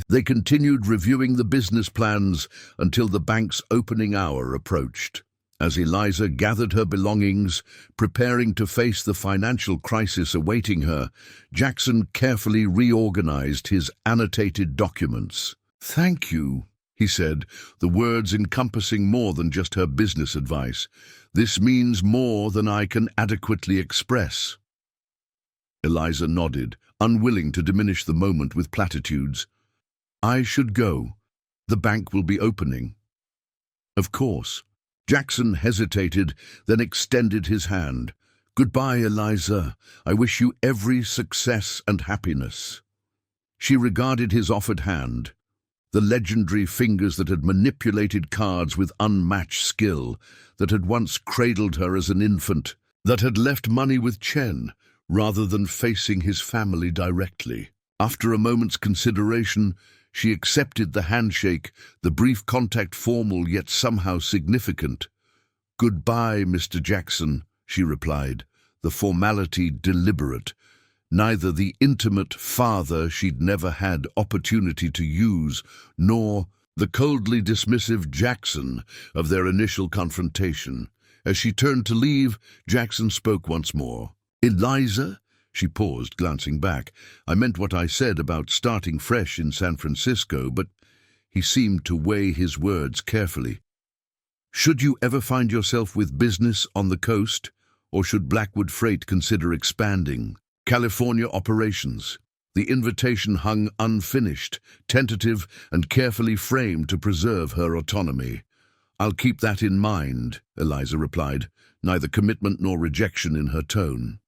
They continued reviewing the business plans until the bank's opening hour approached. As Eliza gathered her belongings, preparing to face the financial crisis awaiting her, Jackson carefully reorganized his annotated documents. "Thank you," he said, the words encompassing more than just her business advice. "This means more than I can adequately express." Eliza nodded, unwilling to diminish the moment with platitudes. "I should go. The bank will be opening." "Of course." Jackson hesitated, then extended his hand. "Goodbye, Eliza. I wish you every success and happiness." She regarded his offered hand. The legendary fingers that had manipulated cards with unmatched skill, that had once cradled her as an infant, that had left money with Chen, rather than facing his family directly. After a moment's consideration, she accepted the handshake, the brief contact formal yet somehow significant. "Goodbye, Mr. Jackson," she replied, the formality deliberate. Neither the intimate father she'd never had opportunity to use, nor the coldly dismissive Jackson of their initial confrontation. As she turned to leave, Jackson spoke once more. "Eliza?" She paused, glancing back. "I meant what I said about starting fresh in San Francisco, but—" He seemed to weigh his words carefully. "Should you ever find yourself with business on the coast, or should Blackwood Freight consider expanding California operations?" The invitation hung unfinished, tentative and carefully framed to preserve her autonomy. "I'll keep that in mind," Eliza replied, neither commitment nor rejection in her tone.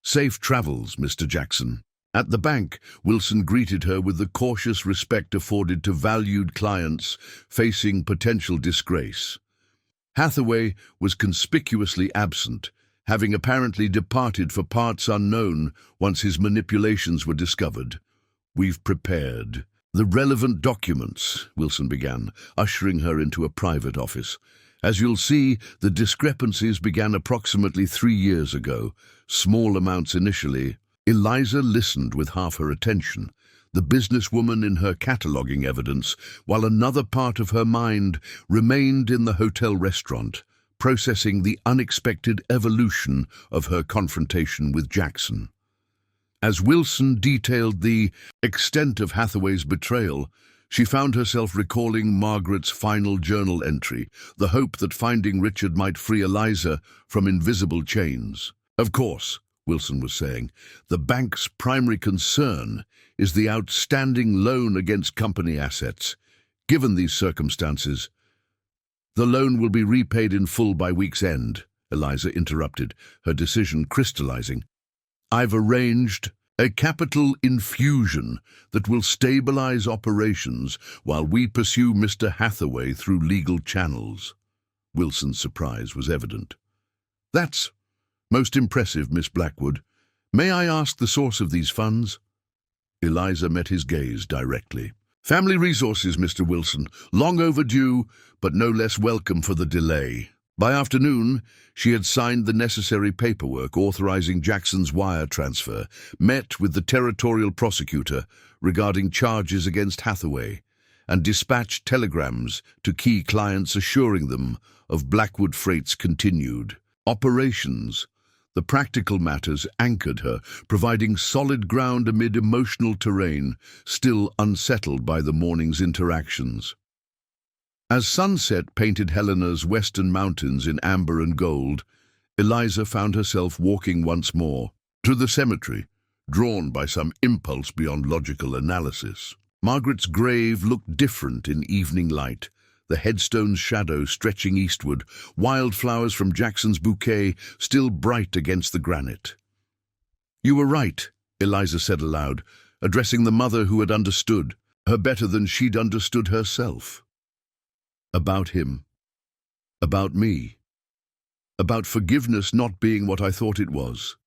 "Safe travels, Mr. Jackson." At the bank, Wilson greeted her with the cautious respect afforded to valued clients facing potential disgrace. Hathaway was conspicuously absent, having apparently departed for parts unknown once his manipulations were discovered. "We've prepared the relevant documents," Wilson began, ushering her into a private office. "As you'll see, the discrepancies began approximately 3 years ago, small amounts initially." Eliza listened with half her attention, the businesswoman in her cataloguing evidence, while another part of her mind remained in the hotel restaurant, processing the unexpected evolution of her confrontation with Jackson. As Wilson detailed the extent of Hathaway's betrayal, she found herself recalling Margaret's final journal entry, the hope that finding Richard might free Eliza from invisible chains. "Of course," Wilson was saying, "the bank's primary concern is the outstanding loan against company assets. Given these circumstances—" "The loan will be repaid in full by week's end," Eliza interrupted, her decision crystallizing. "I've arranged a capital infusion that will stabilize operations while we pursue Mr. Hathaway through legal channels." Wilson's surprise was evident. "That's most impressive, Miss Blackwood. May I ask the source of these funds?" Eliza met his gaze directly. "Family resources, Mr. Wilson, long overdue, but no less welcome for the delay." By afternoon, she had signed the necessary paperwork authorizing Jackson's wire transfer, met with the territorial prosecutor regarding charges against Hathaway, and dispatched telegrams to key clients assuring them of Blackwood Freight's continued operations. The practical matters anchored her, providing solid ground amid emotional terrain, still unsettled by the morning's interactions. As sunset painted Helena's western mountains in amber and gold, Eliza found herself walking once more to the cemetery, drawn by some impulse beyond logical analysis. Margaret's grave looked different in evening light, the headstone's shadow stretching eastward, wildflowers from Jackson's bouquet still bright against the granite. "You were right," Eliza said aloud, addressing the mother who had understood her better than she'd understood herself. About him. About me. About forgiveness not being what I thought it was.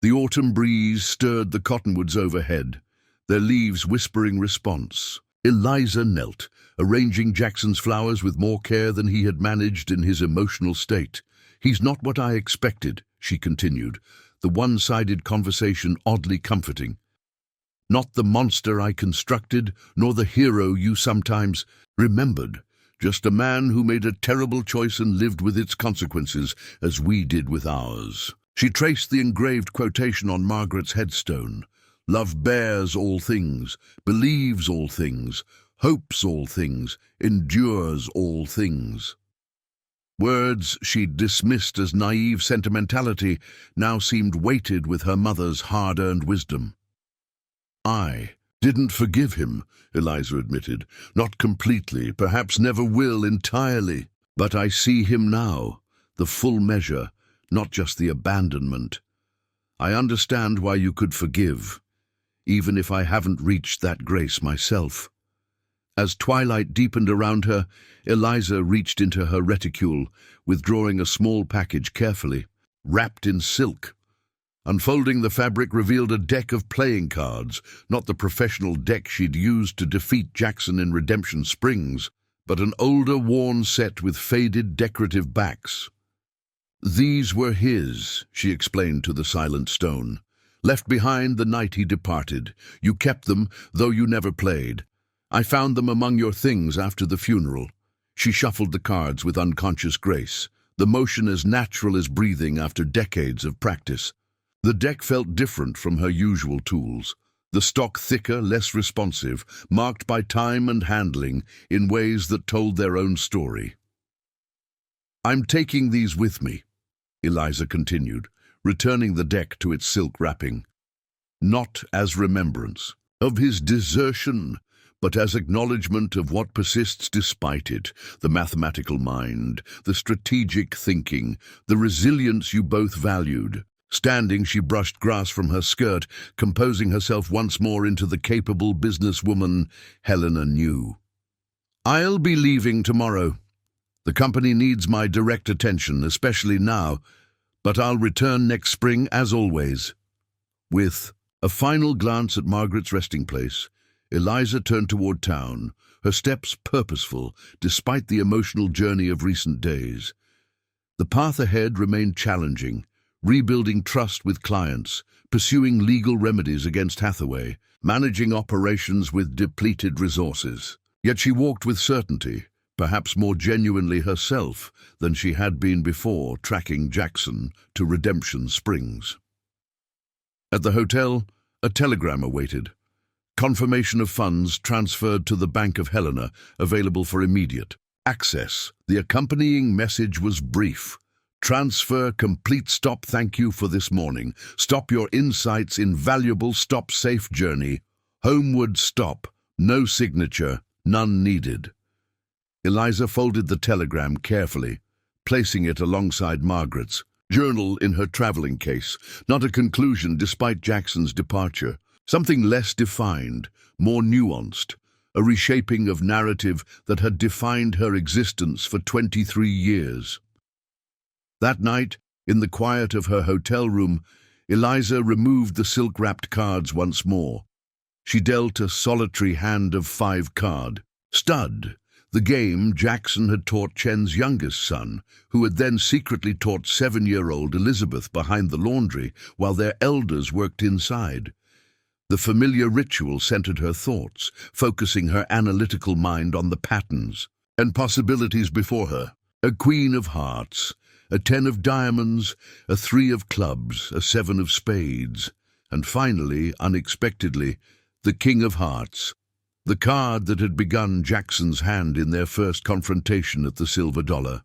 The autumn breeze stirred the cottonwoods overhead, their leaves whispering response. Eliza knelt, arranging Jackson's flowers with more care than he had managed in his emotional state. "He's not what I expected," she continued, the one-sided conversation oddly comforting. "Not the monster I constructed, nor the hero you sometimes remembered. Just a man who made a terrible choice and lived with its consequences, as we did with ours." She traced the engraved quotation on Margaret's headstone. "Love bears all things, believes all things, hopes all things, endures all things." Words she'd dismissed as naive sentimentality now seemed weighted with her mother's hard-earned wisdom. "I didn't forgive him," Eliza admitted. "Not completely, perhaps never will entirely. But I see him now, the full measure, not just the abandonment. I understand why you could forgive, even if I haven't reached that grace myself." As twilight deepened around her, Eliza reached into her reticule, withdrawing a small package carefully, wrapped in silk. Unfolding the fabric revealed a deck of playing cards, not the professional deck she'd used to defeat Jackson in Redemption Springs, but an older, worn set with faded decorative backs. "These were his," she explained to the silent stone. "Left behind the night he departed. You kept them, though you never played. I found them among your things after the funeral." She shuffled the cards with unconscious grace, the motion as natural as breathing after decades of practice. The deck felt different from her usual tools, the stock thicker, less responsive, marked by time and handling in ways that told their own story. "I'm taking these with me," Eliza continued, returning the deck to its silk wrapping. "Not as remembrance of his desertion, but as acknowledgement of what persists despite it, the mathematical mind, the strategic thinking, the resilience you both valued." Standing, she brushed grass from her skirt, composing herself once more into the capable businesswoman Helena knew. "I'll be leaving tomorrow. The company needs my direct attention, especially now, but I'll return next spring as always." With a final glance at Margaret's resting place, Eliza turned toward town, her steps purposeful despite the emotional journey of recent days. The path ahead remained challenging, rebuilding trust with clients, pursuing legal remedies against Hathaway, managing operations with depleted resources. Yet she walked with certainty, perhaps more genuinely herself than she had been before tracking Jackson to Redemption Springs. At the hotel, a telegram awaited. Confirmation of funds transferred to the Bank of Helena, available for immediate access. The accompanying message was brief. "Transfer complete. Stop. Thank you for this morning. Stop your insights. Invaluable. Stop. Safe journey. Homeward. Stop. No signature. None needed." Eliza folded the telegram carefully, placing it alongside Margaret's journal in her traveling case. Not a conclusion despite Jackson's departure. Something less defined, more nuanced. A reshaping of narrative that had defined her existence for 23 years. That night, in the quiet of her hotel room, Eliza removed the silk-wrapped cards once more. She dealt a solitary hand of 5-card. Stud, the game Jackson had taught Chen's youngest son, who had then secretly taught 7-year-old Elizabeth behind the laundry while their elders worked inside. The familiar ritual centered her thoughts, focusing her analytical mind on the patterns and possibilities before her. A queen of hearts, a 10 of diamonds, a 3 of clubs, a 7 of spades, and finally, unexpectedly, the king of hearts, the card that had begun Jackson's hand in their first confrontation at the Silver Dollar.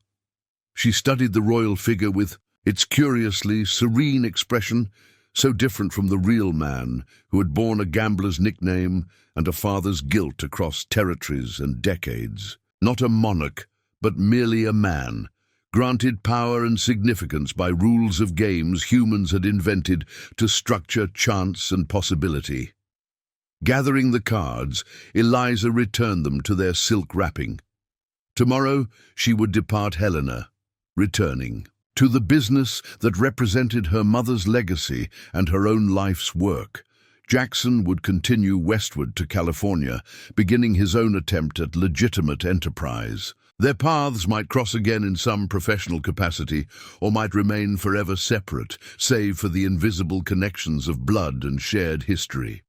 She studied the royal figure with its curiously serene expression, so different from the real man who had borne a gambler's nickname and a father's guilt across territories and decades. Not a monarch, but merely a man, granted power and significance by rules of games humans had invented to structure chance and possibility. Gathering the cards, Eliza returned them to their silk wrapping. Tomorrow she would depart Helena, returning to the business that represented her mother's legacy and her own life's work. Jackson would continue westward to California, beginning his own attempt at legitimate enterprise. Their paths might cross again in some professional capacity, or might remain forever separate, save for the invisible connections of blood and shared history.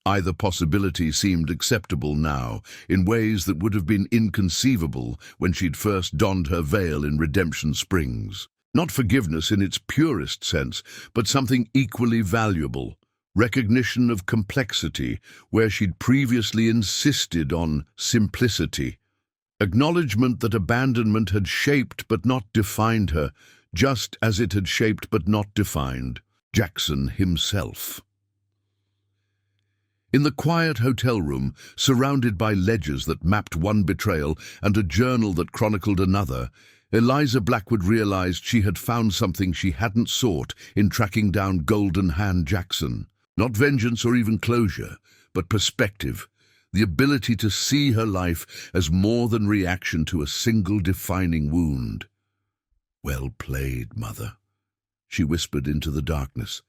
Either possibility seemed acceptable now, in ways that would have been inconceivable when she'd first donned her veil in Redemption Springs. Not forgiveness in its purest sense, but something equally valuable. Recognition of complexity, where she'd previously insisted on simplicity. Acknowledgement that abandonment had shaped but not defined her, just as it had shaped but not defined Jackson himself. In the quiet hotel room, surrounded by ledgers that mapped one betrayal and a journal that chronicled another, Eliza Blackwood realized she had found something she hadn't sought in tracking down Golden Hand Jackson. Not vengeance or even closure, but perspective. The ability to see her life as more than reaction to a single defining wound. "Well played, Mother," she whispered into the darkness,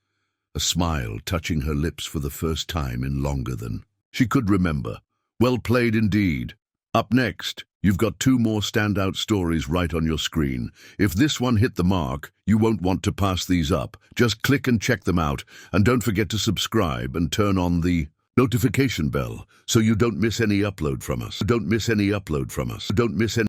a smile touching her lips for the first time in longer than she could remember. Well played indeed. Up next, you've got 2 more standout stories right on your screen. If this one hit the mark, you won't want to pass these up. Just click and check them out, and don't forget to subscribe and turn on the notification bell so you don't miss any upload from us. Don't miss any upload from us. Don't miss any